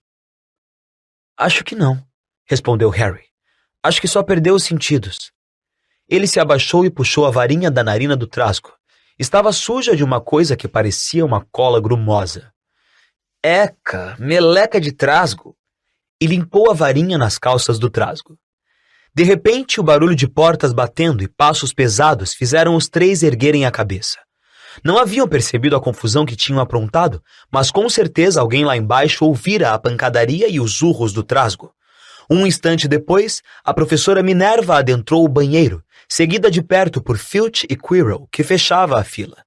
Acho que não, respondeu Harry. Acho que só perdeu os sentidos. Ele se abaixou e puxou a varinha da narina do trasgo. Estava suja de uma coisa que parecia uma cola grumosa. Eca, meleca de trasgo! E limpou a varinha nas calças do trasgo. De repente, o barulho de portas batendo e passos pesados fizeram os três erguerem a cabeça. Não haviam percebido a confusão que tinham aprontado, mas com certeza alguém lá embaixo ouvira a pancadaria e os urros do trasgo. Um instante depois, a professora Minerva adentrou o banheiro, seguida de perto por Filch e Quirrell, que fechava a fila.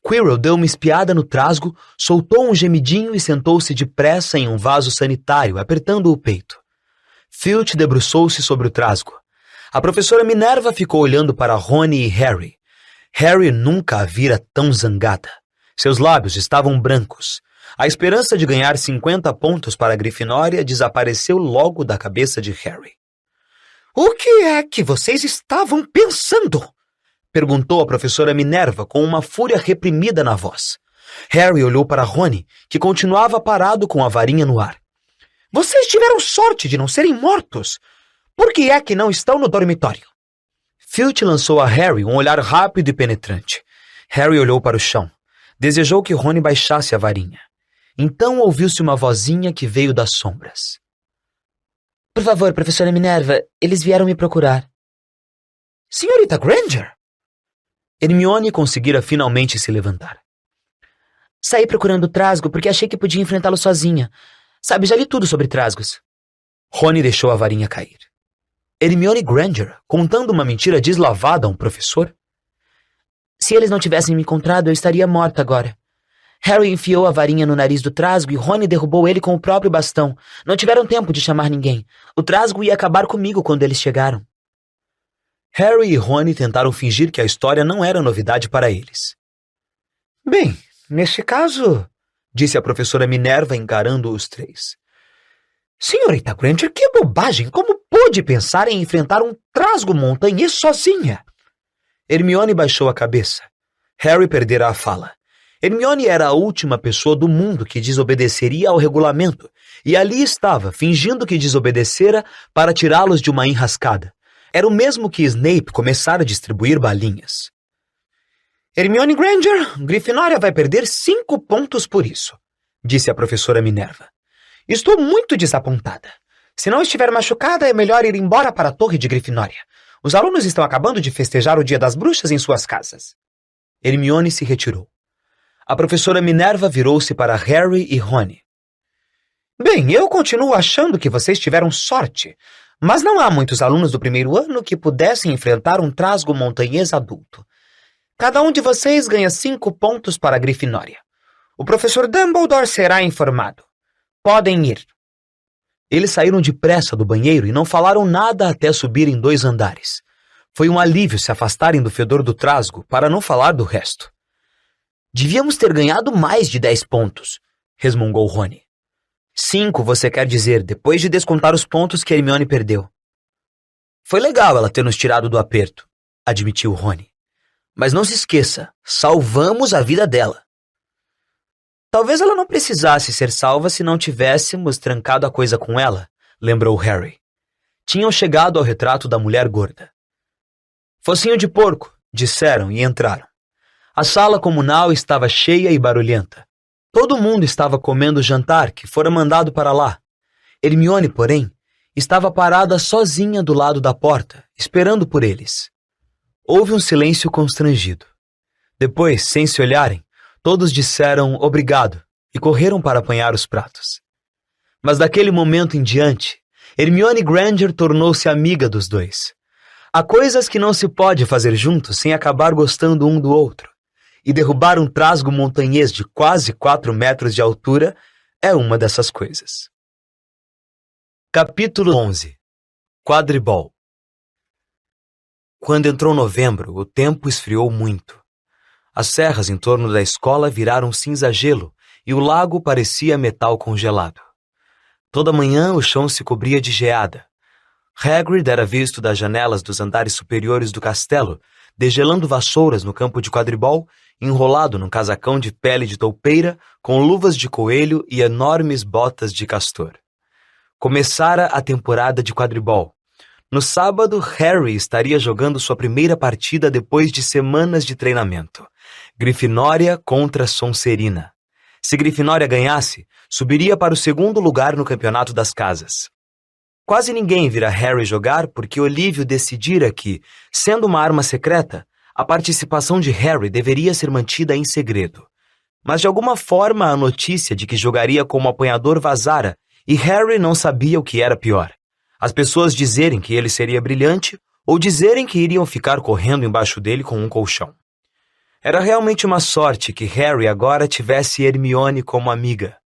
Quirrell deu uma espiada no trasgo, soltou um gemidinho e sentou-se depressa em um vaso sanitário, apertando o peito. Filch debruçou-se sobre o trasgo. A professora Minerva ficou olhando para Rony e Harry. Harry nunca a vira tão zangada. Seus lábios estavam brancos. A esperança de ganhar 50 pontos para a Grifinória desapareceu logo da cabeça de Harry. O que é que vocês estavam pensando? Perguntou a professora Minerva com uma fúria reprimida na voz. Harry olhou para Rony, que continuava parado com a varinha no ar. Vocês tiveram sorte de não serem mortos. Por que é que não estão no dormitório? Filch lançou a Harry um olhar rápido e penetrante. Harry olhou para o chão. Desejou que Rony baixasse a varinha. Então ouviu-se uma vozinha que veio das sombras. Por favor, professora Minerva, eles vieram me procurar. Senhorita Granger? Hermione conseguira finalmente se levantar. Saí procurando o trasgo porque achei que podia enfrentá-lo sozinha. Sabe, já li tudo sobre trasgos. Rony deixou a varinha cair. Hermione Granger, contando uma mentira deslavada a um professor? Se eles não tivessem me encontrado, eu estaria morta agora. Harry enfiou a varinha no nariz do trasgo e Rony derrubou ele com o próprio bastão. Não tiveram tempo de chamar ninguém. O trasgo ia acabar comigo quando eles chegaram. Harry e Rony tentaram fingir que a história não era novidade para eles. Bem, neste caso, disse a professora Minerva encarando os três. Senhorita Granger, que bobagem! Como pôde pensar em enfrentar um trasgo montanhês sozinha? Hermione baixou a cabeça. Harry perdera a fala. Hermione era a última pessoa do mundo que desobedeceria ao regulamento, e ali estava, fingindo que desobedecera para tirá-los de uma enrascada. Era o mesmo que Snape começara a distribuir balinhas. Hermione Granger, Grifinória vai perder 5 pontos por isso, disse a professora Minerva. Estou muito desapontada. Se não estiver machucada, é melhor ir embora para a Torre de Grifinória. Os alunos estão acabando de festejar o Dia das Bruxas em suas casas. Hermione se retirou. A professora Minerva virou-se para Harry e Rony. Bem, eu continuo achando que vocês tiveram sorte, mas não há muitos alunos do primeiro ano que pudessem enfrentar um trasgo montanhês adulto. Cada um de vocês ganha 5 pontos para a Grifinória. O professor Dumbledore será informado. Podem ir. Eles saíram depressa do banheiro e não falaram nada até subirem 2 andares. Foi um alívio se afastarem do fedor do trasgo, para não falar do resto. Devíamos ter ganhado mais de 10 pontos, resmungou Rony. 5, você quer dizer, depois de descontar os pontos que Hermione perdeu. Foi legal ela ter nos tirado do aperto, admitiu Rony. Mas não se esqueça, salvamos a vida dela. Talvez ela não precisasse ser salva se não tivéssemos trancado a coisa com ela, lembrou Harry. Tinham chegado ao retrato da mulher gorda. Focinho de porco, disseram e entraram. A sala comunal estava cheia e barulhenta. Todo mundo estava comendo o jantar que fora mandado para lá. Hermione, porém, estava parada sozinha do lado da porta, esperando por eles. Houve um silêncio constrangido. Depois, sem se olharem, todos disseram obrigado e correram para apanhar os pratos. Mas daquele momento em diante, Hermione Granger tornou-se amiga dos dois. Há coisas que não se pode fazer juntos sem acabar gostando um do outro, e derrubar um trasgo montanhês de quase 4 metros de altura é uma dessas coisas. Capítulo 11. Quadribol. Quando entrou novembro, o tempo esfriou muito. As serras em torno da escola viraram cinza-gelo e o lago parecia metal congelado. Toda manhã o chão se cobria de geada. Hagrid era visto das janelas dos andares superiores do castelo, degelando vassouras no campo de quadribol, enrolado num casacão de pele de toupeira, com luvas de coelho e enormes botas de castor. Começara a temporada de quadribol. No sábado, Harry estaria jogando sua primeira partida depois de semanas de treinamento. Grifinória contra Sonserina. Se Grifinória ganhasse, subiria para o 2º lugar no campeonato das casas. Quase ninguém vira Harry jogar porque Olívio decidira que, sendo uma arma secreta, a participação de Harry deveria ser mantida em segredo. Mas de alguma forma a notícia de que jogaria como apanhador vazara e Harry não sabia o que era pior. As pessoas dizerem que ele seria brilhante ou dizerem que iriam ficar correndo embaixo dele com um colchão. Era realmente uma sorte que Harry agora tivesse Hermione como amiga.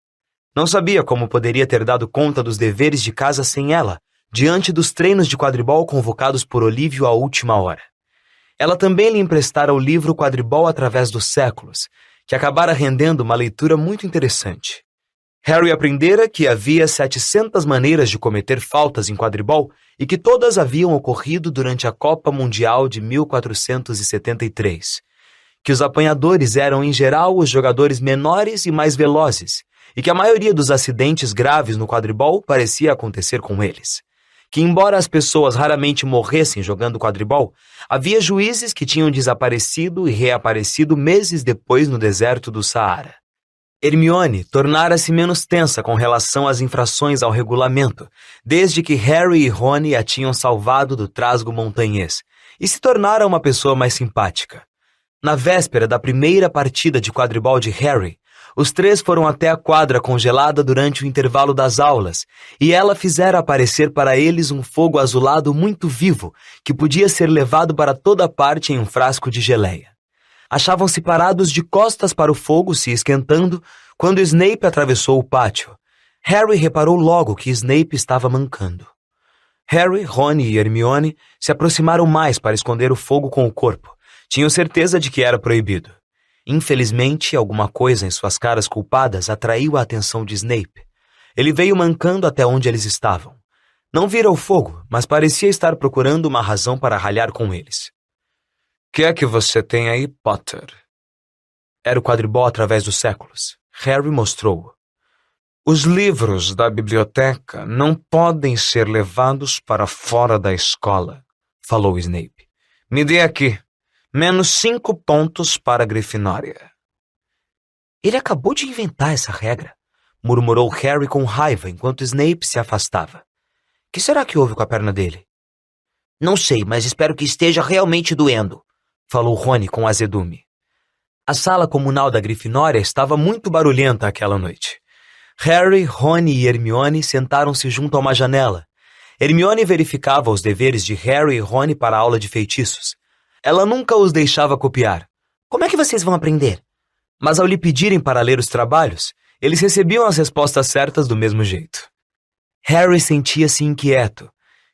Não sabia como poderia ter dado conta dos deveres de casa sem ela, diante dos treinos de quadribol convocados por Olívio à última hora. Ela também lhe emprestara o livro Quadribol através dos séculos, que acabara rendendo uma leitura muito interessante. Harry aprendera que havia 700 maneiras de cometer faltas em quadribol e que todas haviam ocorrido durante a Copa Mundial de 1473. Que os apanhadores eram, em geral, os jogadores menores e mais velozes, e que a maioria dos acidentes graves no quadribol parecia acontecer com eles. Que, embora as pessoas raramente morressem jogando quadribol, havia juízes que tinham desaparecido e reaparecido meses depois no deserto do Saara. Hermione tornara-se menos tensa com relação às infrações ao regulamento, desde que Harry e Rony a tinham salvado do trasgo montanhês, e se tornara uma pessoa mais simpática. Na véspera da primeira partida de quadribol de Harry, os 3 foram até a quadra congelada durante o intervalo das aulas, e ela fizera aparecer para eles um fogo azulado muito vivo, que podia ser levado para toda parte em um frasco de geleia. Achavam-se parados de costas para o fogo se esquentando, quando Snape atravessou o pátio. Harry reparou logo que Snape estava mancando. Harry, Rony e Hermione se aproximaram mais para esconder o fogo com o corpo. Tinham certeza de que era proibido. Infelizmente, alguma coisa em suas caras culpadas atraiu a atenção de Snape. Ele veio mancando até onde eles estavam. Não vira o fogo, mas parecia estar procurando uma razão para ralhar com eles. Que é que você tem aí, Potter? Era o quadribol através dos séculos. Harry mostrou-o. Os livros da biblioteca não podem ser levados para fora da escola, falou Snape. Me dê aqui. Menos 5 pontos para a Grifinória. Ele acabou de inventar essa regra, murmurou Harry com raiva enquanto Snape se afastava. Que será que houve com a perna dele? Não sei, mas espero que esteja realmente doendo, falou Rony com azedume. A sala comunal da Grifinória estava muito barulhenta aquela noite. Harry, Rony e Hermione sentaram-se junto a uma janela. Hermione verificava os deveres de Harry e Rony para a aula de feitiços. Ela nunca os deixava copiar. Como é que vocês vão aprender? Mas ao lhe pedirem para ler os trabalhos, eles recebiam as respostas certas do mesmo jeito. Harry sentia-se inquieto.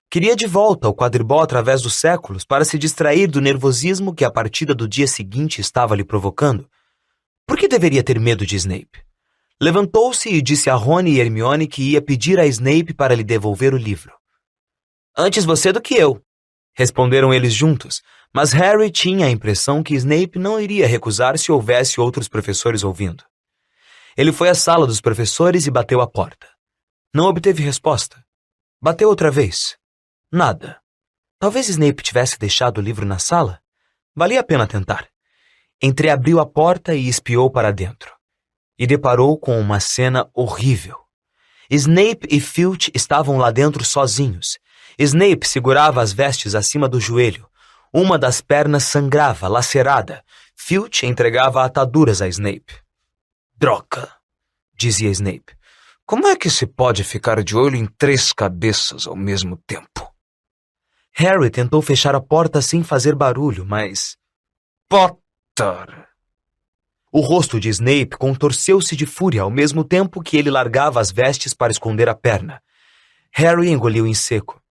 Queria de volta ao quadribol através dos séculos para se distrair do nervosismo que a partida do dia seguinte estava lhe provocando. Por que deveria ter medo de Snape? Levantou-se e disse a Rony e Hermione que ia pedir a Snape para lhe devolver o livro. Antes você do que eu, responderam eles juntos, mas Harry tinha a impressão que Snape não iria recusar se houvesse outros professores ouvindo. Ele foi à sala dos professores e bateu à porta. Não obteve resposta. Bateu outra vez. Nada. Talvez Snape tivesse deixado o livro na sala? Valia a pena tentar. Entreabriu a porta e espiou para dentro. E deparou com uma cena horrível. Snape e Filch estavam lá dentro sozinhos. Snape segurava as vestes acima do joelho. Uma das pernas sangrava, lacerada. Filch entregava ataduras a Snape. Droga, dizia Snape. Como é que se pode ficar de olho em 3 cabeças ao mesmo tempo? Harry tentou fechar a porta sem fazer barulho, mas... Potter! O rosto de Snape contorceu-se de fúria ao mesmo tempo que ele largava as vestes para esconder a perna. Harry engoliu em seco.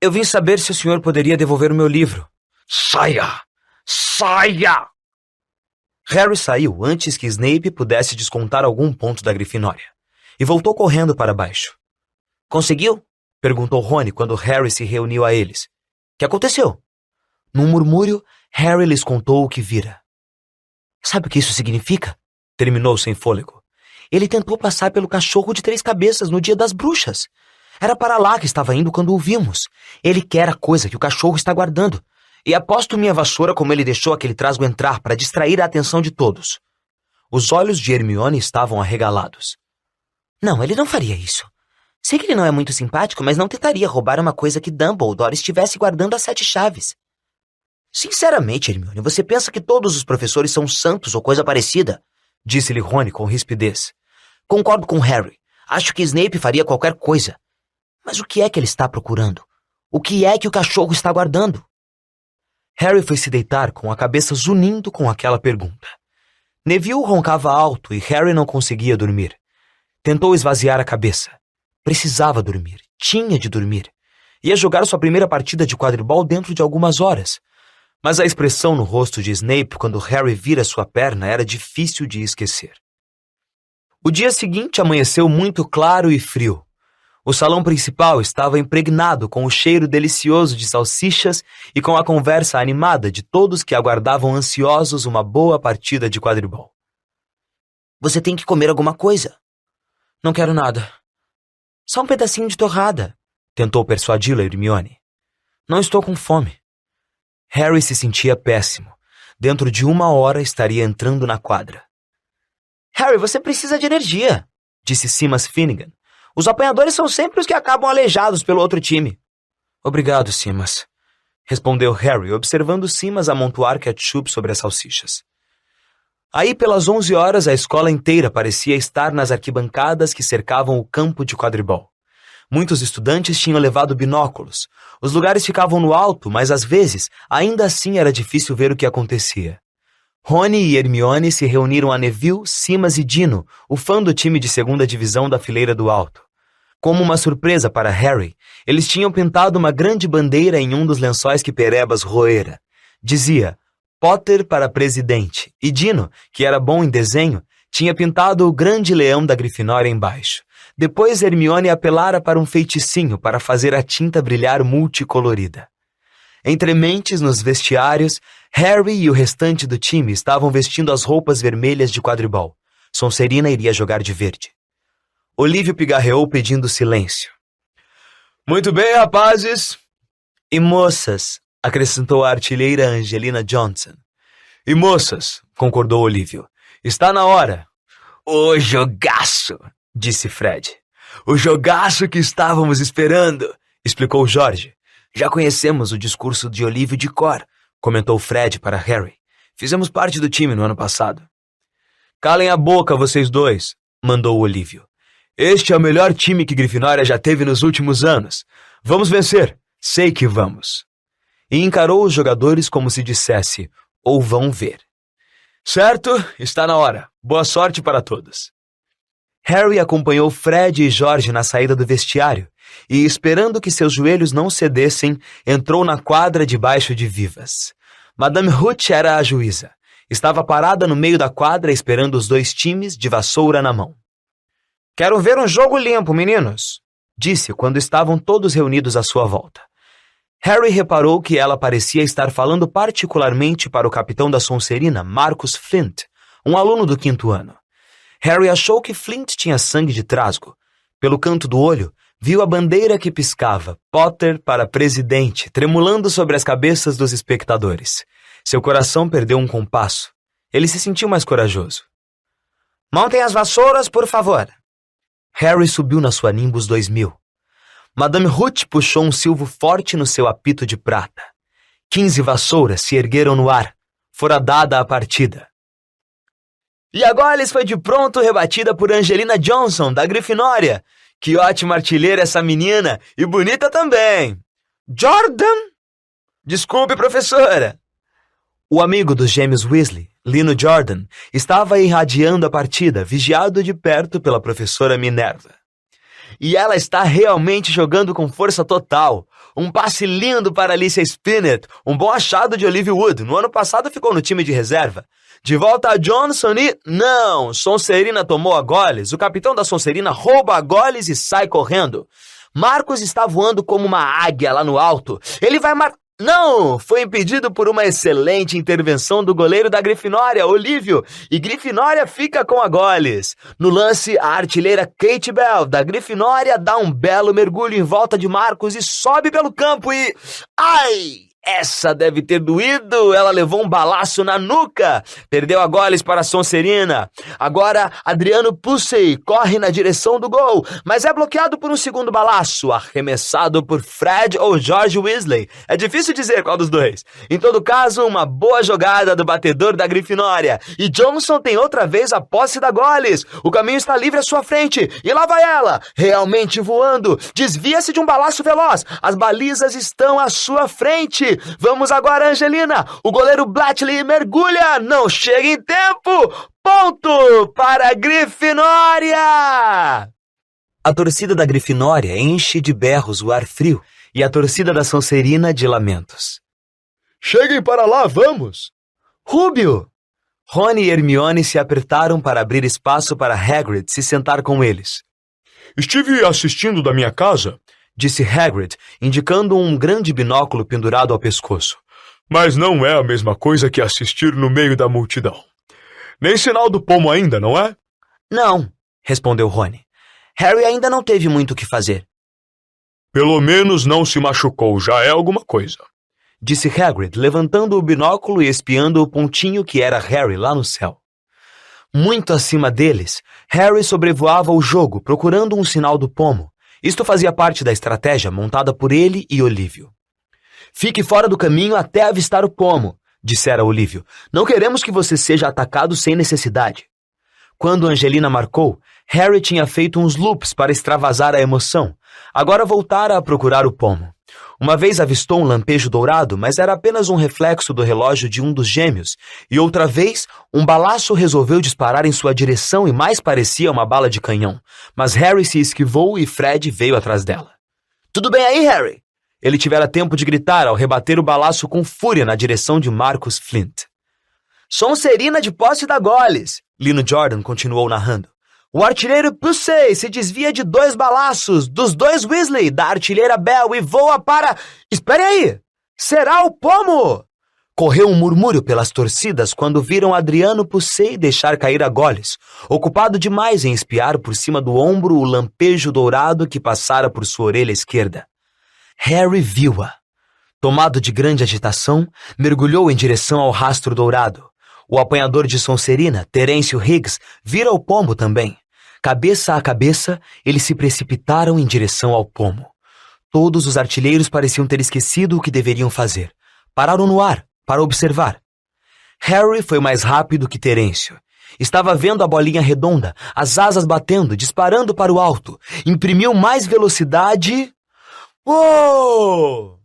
Eu vim saber se o senhor poderia devolver o meu livro. Saia! Saia! Harry saiu antes que Snape pudesse descontar algum ponto da Grifinória e voltou correndo para baixo. Conseguiu? Perguntou Rony quando Harry se reuniu a eles. O que aconteceu? Num murmúrio, Harry lhes contou o que vira. Sabe o que isso significa? Terminou sem fôlego. Ele tentou passar pelo cachorro de 3 cabeças no dia das bruxas. Era para lá que estava indo quando o vimos. Ele quer a coisa que o cachorro está guardando. E aposto minha vassoura como ele deixou aquele trasgo entrar para distrair a atenção de todos. Os olhos de Hermione estavam arregalados. Não, ele não faria isso. Sei que ele não é muito simpático, mas não tentaria roubar uma coisa que Dumbledore estivesse guardando as 7 chaves. Sinceramente, Hermione, você pensa que todos os professores são santos ou coisa parecida? Disse-lhe Rony com rispidez. Concordo com Harry. Acho que Snape faria qualquer coisa. Mas o que é que ele está procurando? O que é que o cachorro está guardando? Harry foi se deitar com a cabeça zunindo com aquela pergunta. Neville roncava alto e Harry não conseguia dormir. Tentou esvaziar a cabeça. Precisava dormir. Tinha de dormir. Ia jogar sua primeira partida de quadribol dentro de algumas horas. Mas a expressão no rosto de Snape quando Harry vira sua perna era difícil de esquecer. O dia seguinte amanheceu muito claro e frio. O salão principal estava impregnado com o cheiro delicioso de salsichas e com a conversa animada de todos que aguardavam ansiosos uma boa partida de quadribol. Você tem que comer alguma coisa. Não quero nada. Só um pedacinho de torrada. Tentou persuadi-la Hermione. Não estou com fome. Harry se sentia péssimo. Dentro de 1 hora estaria entrando na quadra. Harry, você precisa de energia, disse Seamus Finnegan. Os apanhadores são sempre os que acabam aleijados pelo outro time. Obrigado, Seamus, respondeu Harry, observando Seamus amontoar ketchup sobre as salsichas. Aí, pelas 11 horas, a escola inteira parecia estar nas arquibancadas que cercavam o campo de quadribol. Muitos estudantes tinham levado binóculos. Os lugares ficavam no alto, mas às vezes, ainda assim era difícil ver o que acontecia. Rony e Hermione se reuniram a Neville, Seamus e Dino, o fã do time de 2ª divisão da fileira do alto. Como uma surpresa para Harry, eles tinham pintado uma grande bandeira em um dos lençóis que Perebas roera. Dizia, Potter para presidente, e Dino, que era bom em desenho, tinha pintado o grande leão da Grifinória embaixo. Depois Hermione apelara para um feiticinho para fazer a tinta brilhar multicolorida. Entre mentes nos vestiários, Harry e o restante do time estavam vestindo as roupas vermelhas de quadribol. Sonserina iria jogar de verde. Olívio pigarreou pedindo silêncio. Muito bem, rapazes. E moças, acrescentou a artilheira Angelina Johnson. E moças, concordou Olívio. Está na hora. O jogaço, disse Fred. O jogaço que estávamos esperando, explicou Jorge. Já conhecemos o discurso de Olívio de cor, comentou Fred para Harry. Fizemos parte do time no ano passado. Calem a boca, vocês dois, mandou Olívio. Este é o melhor time que Grifinória já teve nos últimos anos. Vamos vencer, sei que vamos. E encarou os jogadores como se dissesse, ou vão ver. Certo, está na hora. Boa sorte para todos. Harry acompanhou Fred e Jorge na saída do vestiário e, esperando que seus joelhos não cedessem, entrou na quadra debaixo de vivas. Madame Hooch era a juíza. Estava parada no meio da quadra esperando os 2 times de vassoura na mão. Quero ver um jogo limpo, meninos, disse quando estavam todos reunidos à sua volta. Harry reparou que ela parecia estar falando particularmente para o capitão da Sonserina, Marcus Flint, um aluno do 5º ano. Harry achou que Flint tinha sangue de trasgo. Pelo canto do olho, viu a bandeira que piscava, Potter para presidente, tremulando sobre as cabeças dos espectadores. Seu coração perdeu um compasso. Ele se sentiu mais corajoso. Montem as vassouras, por favor. Harry subiu na sua Nimbus 2000. Madame Hooch puxou um silvo forte no seu apito de prata. 15 vassouras se ergueram no ar. Fora dada a partida. E a Goles foi de pronto rebatida por Angelina Johnson, da Grifinória. Que ótima artilheira essa menina, e bonita também. Jordan? Desculpe, professora. O amigo dos gêmeos Weasley, Lino Jordan, estava irradiando a partida, vigiado de perto pela professora Minerva. E ela está realmente jogando com força total. Um passe lindo para Alicia Spinnet, um bom achado de Olivia Wood. No ano passado ficou no time de reserva. De volta a Johnson e... Não! Sonserina tomou a Goles. O capitão da Sonserina rouba a Goles e sai correndo. Marcos está voando como uma águia lá no alto. Ele vai Não! Foi impedido por uma excelente intervenção do goleiro da Grifinória, Olívio, e Grifinória fica com a Goles. No lance, a artilheira Kate Bell, da Grifinória, dá um belo mergulho em volta de Marcos e sobe pelo campo e... Ai! Essa deve ter doído, ela levou um balaço na nuca, perdeu a Goles para a Sonserina. Agora, Adriano Pusey corre na direção do gol, mas é bloqueado por um segundo balaço, arremessado por Fred ou George Weasley. É difícil dizer qual dos dois. Em todo caso, uma boa jogada do batedor da Grifinória. E Johnson tem outra vez a posse da Goles. O caminho está livre à sua frente, e lá vai ela, realmente voando. Desvia-se de um balaço veloz, as balizas estão à sua frente. Vamos agora, Angelina! O goleiro Blatchley mergulha! Não chega em tempo! Ponto para a Grifinória! A torcida da Grifinória enche de berros o ar frio e a torcida da Sonserina de lamentos. Cheguem para lá, vamos! Rúbio! Rony e Hermione se apertaram para abrir espaço para Hagrid se sentar com eles. Estive assistindo da minha casa, disse Hagrid, indicando um grande binóculo pendurado ao pescoço. Mas não é a mesma coisa que assistir no meio da multidão. Nem sinal do pomo ainda, não é? Não, respondeu Rony. Harry ainda não teve muito o que fazer. Pelo menos não se machucou, já é alguma coisa, disse Hagrid, levantando o binóculo e espiando o pontinho que era Harry lá no céu. Muito acima deles, Harry sobrevoava o jogo, procurando um sinal do pomo. Isto fazia parte da estratégia montada por ele e Olívio. Fique fora do caminho até avistar o pomo, dissera Olívio. Não queremos que você seja atacado sem necessidade. Quando Angelina marcou, Harry tinha feito uns loops para extravasar a emoção. Agora voltara a procurar o pomo. Uma vez avistou um lampejo dourado, mas era apenas um reflexo do relógio de um dos gêmeos, e outra vez, um balaço resolveu disparar em sua direção e mais parecia uma bala de canhão. Mas Harry se esquivou e Fred veio atrás dela. Tudo bem aí, Harry? Ele tivera tempo de gritar ao rebater o balaço com fúria na direção de Marcus Flint. Sonserina de posse da Goles, Lino Jordan continuou narrando. O artilheiro Pusey se desvia de 2 balaços, dos 2 Weasley, da artilheira Bell e voa para... Espere aí! Será o pomo! Correu um murmúrio pelas torcidas quando viram Adriano Pusey deixar cair a Goles, ocupado demais em espiar por cima do ombro o lampejo dourado que passara por sua orelha esquerda. Harry viu-a. Tomado de grande agitação, mergulhou em direção ao rastro dourado. O apanhador de Sonserina, Terêncio Higgs, vira o pombo também. Cabeça a cabeça, eles se precipitaram em direção ao pomo. Todos os artilheiros pareciam ter esquecido o que deveriam fazer. Pararam no ar, para observar. Harry foi mais rápido que Terêncio. Estava vendo a bolinha redonda, as asas batendo, disparando para o alto. Imprimiu mais velocidade... Uou!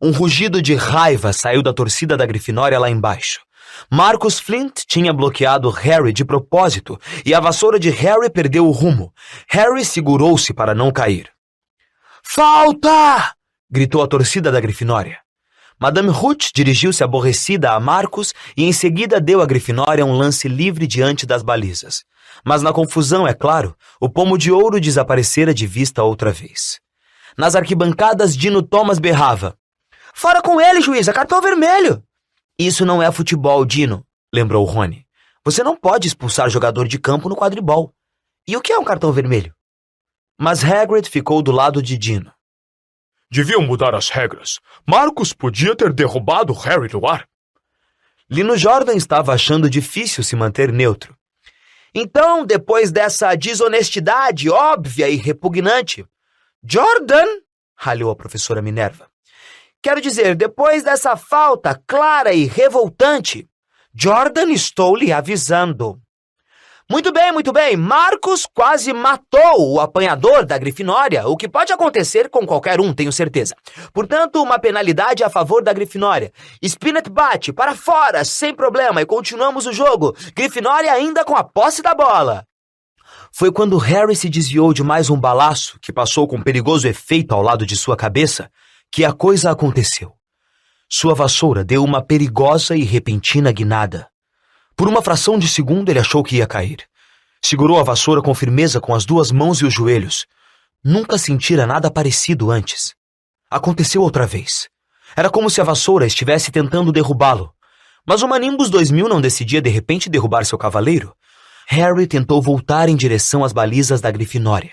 Um rugido de raiva saiu da torcida da Grifinória lá embaixo. Marcus Flint tinha bloqueado Harry de propósito e a vassoura de Harry perdeu o rumo. Harry segurou-se para não cair. Falta! Gritou a torcida da Grifinória. Madame Hooch dirigiu-se aborrecida a Marcus e em seguida deu à Grifinória um lance livre diante das balizas. Mas na confusão, é claro, o pomo de ouro desaparecera de vista outra vez. Nas arquibancadas, Dino Thomas berrava. Fora com ele, juíza, cartão vermelho! Isso não é futebol, Dino, lembrou Rony. Você não pode expulsar jogador de campo no quadribol. E o que é um cartão vermelho? Mas Hagrid ficou do lado de Dino. Deviam mudar as regras. Marcus podia ter derrubado Harry no ar. Lino Jordan estava achando difícil se manter neutro. Então, depois dessa desonestidade óbvia e repugnante... Jordan, ralhou a professora Minerva. Quero dizer, depois dessa falta clara e revoltante... Jordan, estou lhe avisando. Muito bem. Marcos quase matou o apanhador da Grifinória, o que pode acontecer com qualquer um, tenho certeza. Portanto, uma penalidade a favor da Grifinória. Spinnet bate para fora, sem problema, e continuamos o jogo. Grifinória ainda com a posse da bola. Foi quando Harry se desviou de mais um balaço, que passou com perigoso efeito ao lado de sua cabeça, que a coisa aconteceu. Sua vassoura deu uma perigosa e repentina guinada. Por uma fração de segundo, ele achou que ia cair. Segurou a vassoura com firmeza com as duas mãos e os joelhos. Nunca sentira nada parecido antes. Aconteceu outra vez. Era como se a vassoura estivesse tentando derrubá-lo. Mas uma Nimbus 2000 não decidia de repente derrubar seu cavaleiro. Harry tentou voltar em direção às balizas da Grifinória.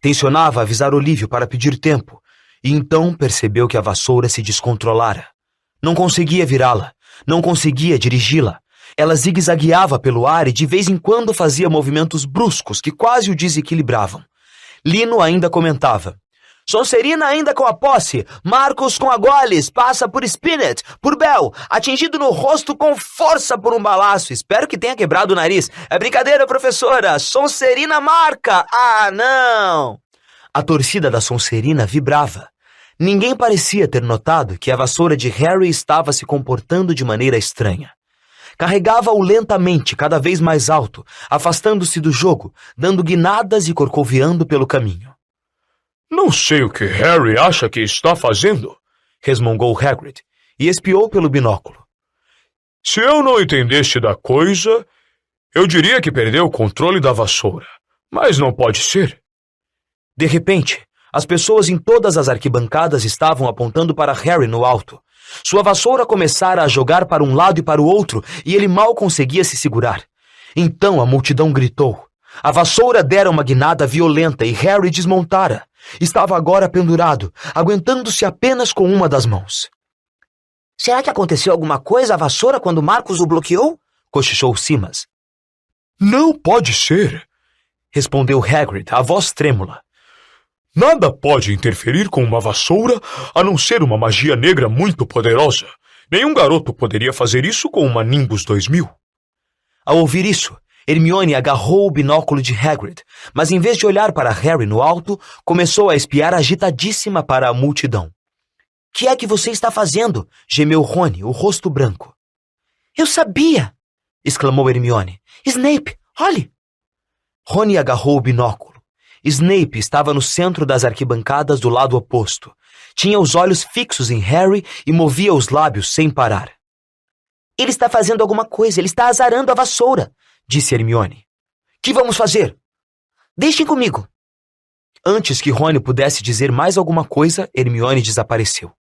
Tencionava avisar Olívio para pedir tempo. E então percebeu que a vassoura se descontrolara. Não conseguia virá-la. Não conseguia dirigi-la. Ela zigue-zagueava pelo ar e de vez em quando fazia movimentos bruscos que quase o desequilibravam. Lino ainda comentava. Sonserina ainda com a posse. Marcos com a Goles. Passa por Spinnet. Por Bell. Atingido no rosto com força por um balaço. Espero que tenha quebrado o nariz. É brincadeira, professora. Sonserina marca. Ah, não. A torcida da Sonserina vibrava. Ninguém parecia ter notado que a vassoura de Harry estava se comportando de maneira estranha. Carregava-o lentamente, cada vez mais alto, afastando-se do jogo, dando guinadas e corcoveando pelo caminho. Não sei o que Harry acha que está fazendo, resmungou Hagrid, e espiou pelo binóculo. Se eu não entendesse da coisa, eu diria que perdeu o controle da vassoura. Mas não pode ser. De repente, as pessoas em todas as arquibancadas estavam apontando para Harry no alto. Sua vassoura começara a jogar para um lado e para o outro, e ele mal conseguia se segurar. Então a multidão gritou. A vassoura dera uma guinada violenta e Harry desmontara. Estava agora pendurado, aguentando-se apenas com uma das mãos. Será que aconteceu alguma coisa à vassoura quando Marcos o bloqueou? Cochichou Simas. Não pode ser, respondeu Hagrid, a voz trêmula. Nada pode interferir com uma vassoura a não ser uma magia negra muito poderosa. Nenhum garoto poderia fazer isso com uma Nimbus 2000. Ao ouvir isso, Hermione agarrou o binóculo de Hagrid, mas em vez de olhar para Harry no alto, começou a espiar agitadíssima para a multidão. Que é que você está fazendo? Gemeu Rony, o rosto branco. Eu sabia! Exclamou Hermione. Snape, olhe! Rony agarrou o binóculo. Snape estava no centro das arquibancadas do lado oposto. Tinha os olhos fixos em Harry e movia os lábios sem parar. Ele está fazendo alguma coisa, ele está azarando a vassoura, disse Hermione. Que vamos fazer? Deixem comigo. Antes que Rony pudesse dizer mais alguma coisa, Hermione desapareceu.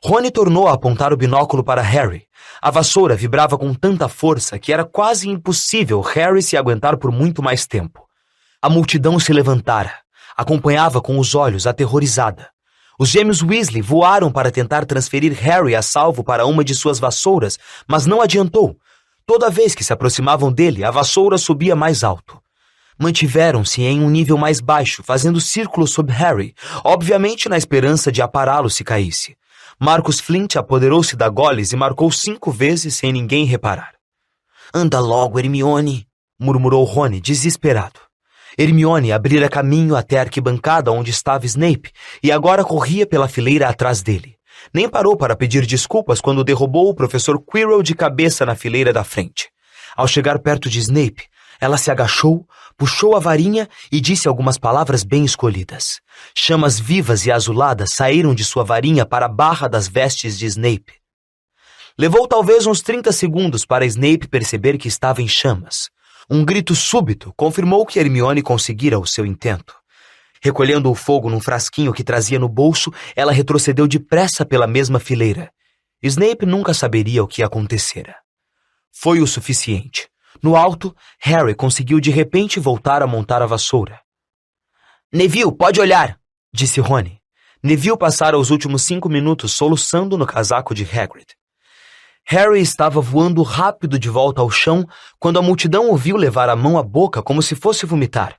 Rony tornou a apontar o binóculo para Harry. A vassoura vibrava com tanta força que era quase impossível Harry se aguentar por muito mais tempo. A multidão se levantara. Acompanhava com os olhos, aterrorizada. Os gêmeos Weasley voaram para tentar transferir Harry a salvo para uma de suas vassouras, mas não adiantou. Toda vez que se aproximavam dele, a vassoura subia mais alto. Mantiveram-se em um nível mais baixo, fazendo círculos sobre Harry, obviamente na esperança de apará-lo se caísse. Marcus Flint apoderou-se da Goles e marcou 5 vezes sem ninguém reparar. Anda logo, Hermione, murmurou Rony, desesperado. Hermione abrira caminho até a arquibancada onde estava Snape e agora corria pela fileira atrás dele. Nem parou para pedir desculpas quando derrubou o professor Quirrell de cabeça na fileira da frente. Ao chegar perto de Snape, ela se agachou, puxou a varinha e disse algumas palavras bem escolhidas. Chamas vivas e azuladas saíram de sua varinha para a barra das vestes de Snape. Levou talvez uns 30 segundos para Snape perceber que estava em chamas. Um grito súbito confirmou que Hermione conseguira o seu intento. Recolhendo o fogo num frasquinho que trazia no bolso, ela retrocedeu depressa pela mesma fileira. Snape nunca saberia o que acontecera. Foi o suficiente. No alto, Harry conseguiu de repente voltar a montar a vassoura. Neville, pode olhar, disse Rony. Neville passara os últimos 5 minutos soluçando no casaco de Hagrid. Harry estava voando rápido de volta ao chão quando a multidão o viu levar a mão à boca como se fosse vomitar.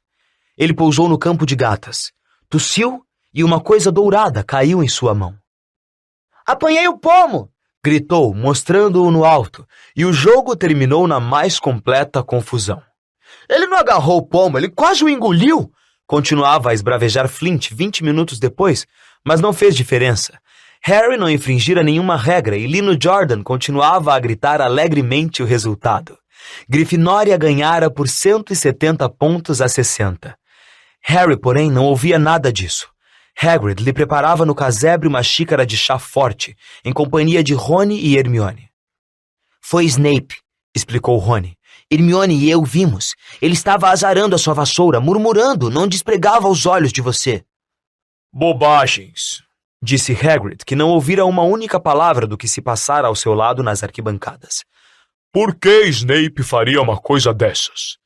Ele pousou no campo de gatas, tossiu e uma coisa dourada caiu em sua mão. Apanhei o pomo! Gritou, mostrando-o no alto, e o jogo terminou na mais completa confusão. Ele não agarrou o pomo, ele quase o engoliu! Continuava a esbravejar Flint 20 minutos depois, mas não fez diferença. Harry não infringira nenhuma regra e Lino Jordan continuava a gritar alegremente o resultado. Grifinória ganhara por 170 pontos a 60. Harry, porém, não ouvia nada disso. Hagrid lhe preparava no casebre uma xícara de chá forte, em companhia de Rony e Hermione. Foi Snape, explicou Rony. Hermione e eu vimos. Ele estava azarando a sua vassoura, murmurando, não despregava os olhos de você. Bobagens, disse Hagrid, que não ouvira uma única palavra do que se passara ao seu lado nas arquibancadas. Por que Snape faria uma coisa dessas?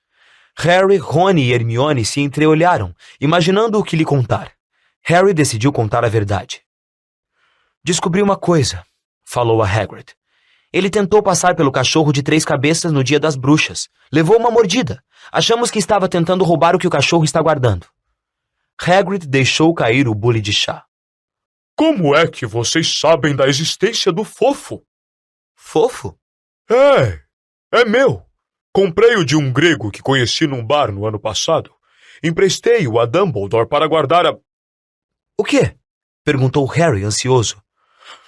Harry, Rony e Hermione se entreolharam, imaginando o que lhe contar. Harry decidiu contar a verdade. Descobri uma coisa, falou a Hagrid. Ele tentou passar pelo cachorro de 3 cabeças no dia das bruxas. Levou uma mordida. Achamos que estava tentando roubar o que o cachorro está guardando. Hagrid deixou cair o bule de chá. Como é que vocês sabem da existência do fofo? Fofo? É meu. Comprei-o de um grego que conheci num bar no ano passado. Emprestei-o a Dumbledore para guardar a... O quê? Perguntou Harry, ansioso.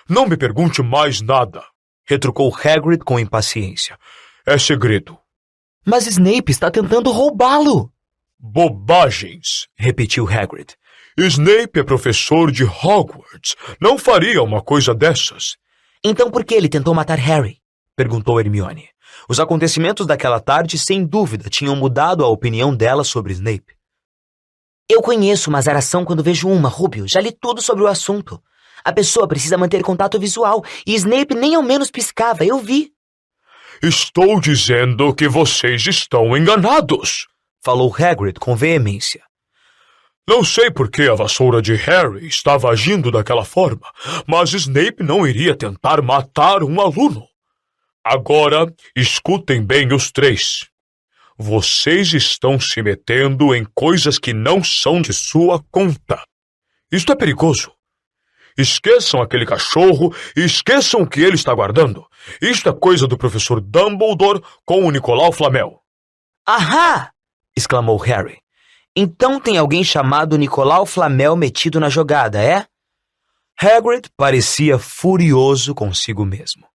Não me pergunte mais nada, retrucou Hagrid com impaciência. É segredo. Mas Snape está tentando roubá-lo. Bobagens, repetiu Hagrid. Snape é professor de Hogwarts. Não faria uma coisa dessas. Então por que ele tentou matar Harry? Perguntou Hermione. Os acontecimentos daquela tarde, sem dúvida, tinham mudado a opinião dela sobre Snape. Eu conheço uma azaração quando vejo uma, Rubio. Já li tudo sobre o assunto. A pessoa precisa manter contato visual, e Snape nem ao menos piscava, eu vi. Estou dizendo que vocês estão enganados, falou Hagrid com veemência. Não sei por que a vassoura de Harry estava agindo daquela forma, mas Snape não iria tentar matar um aluno. Agora, escutem bem os 3. Vocês estão se metendo em coisas que não são de sua conta. Isto é perigoso. Esqueçam aquele cachorro e esqueçam o que ele está guardando. Isto é coisa do professor Dumbledore com o Nicolau Flamel. Ahá! Exclamou Harry. Então tem alguém chamado Nicolau Flamel metido na jogada, é? Hagrid parecia furioso consigo mesmo.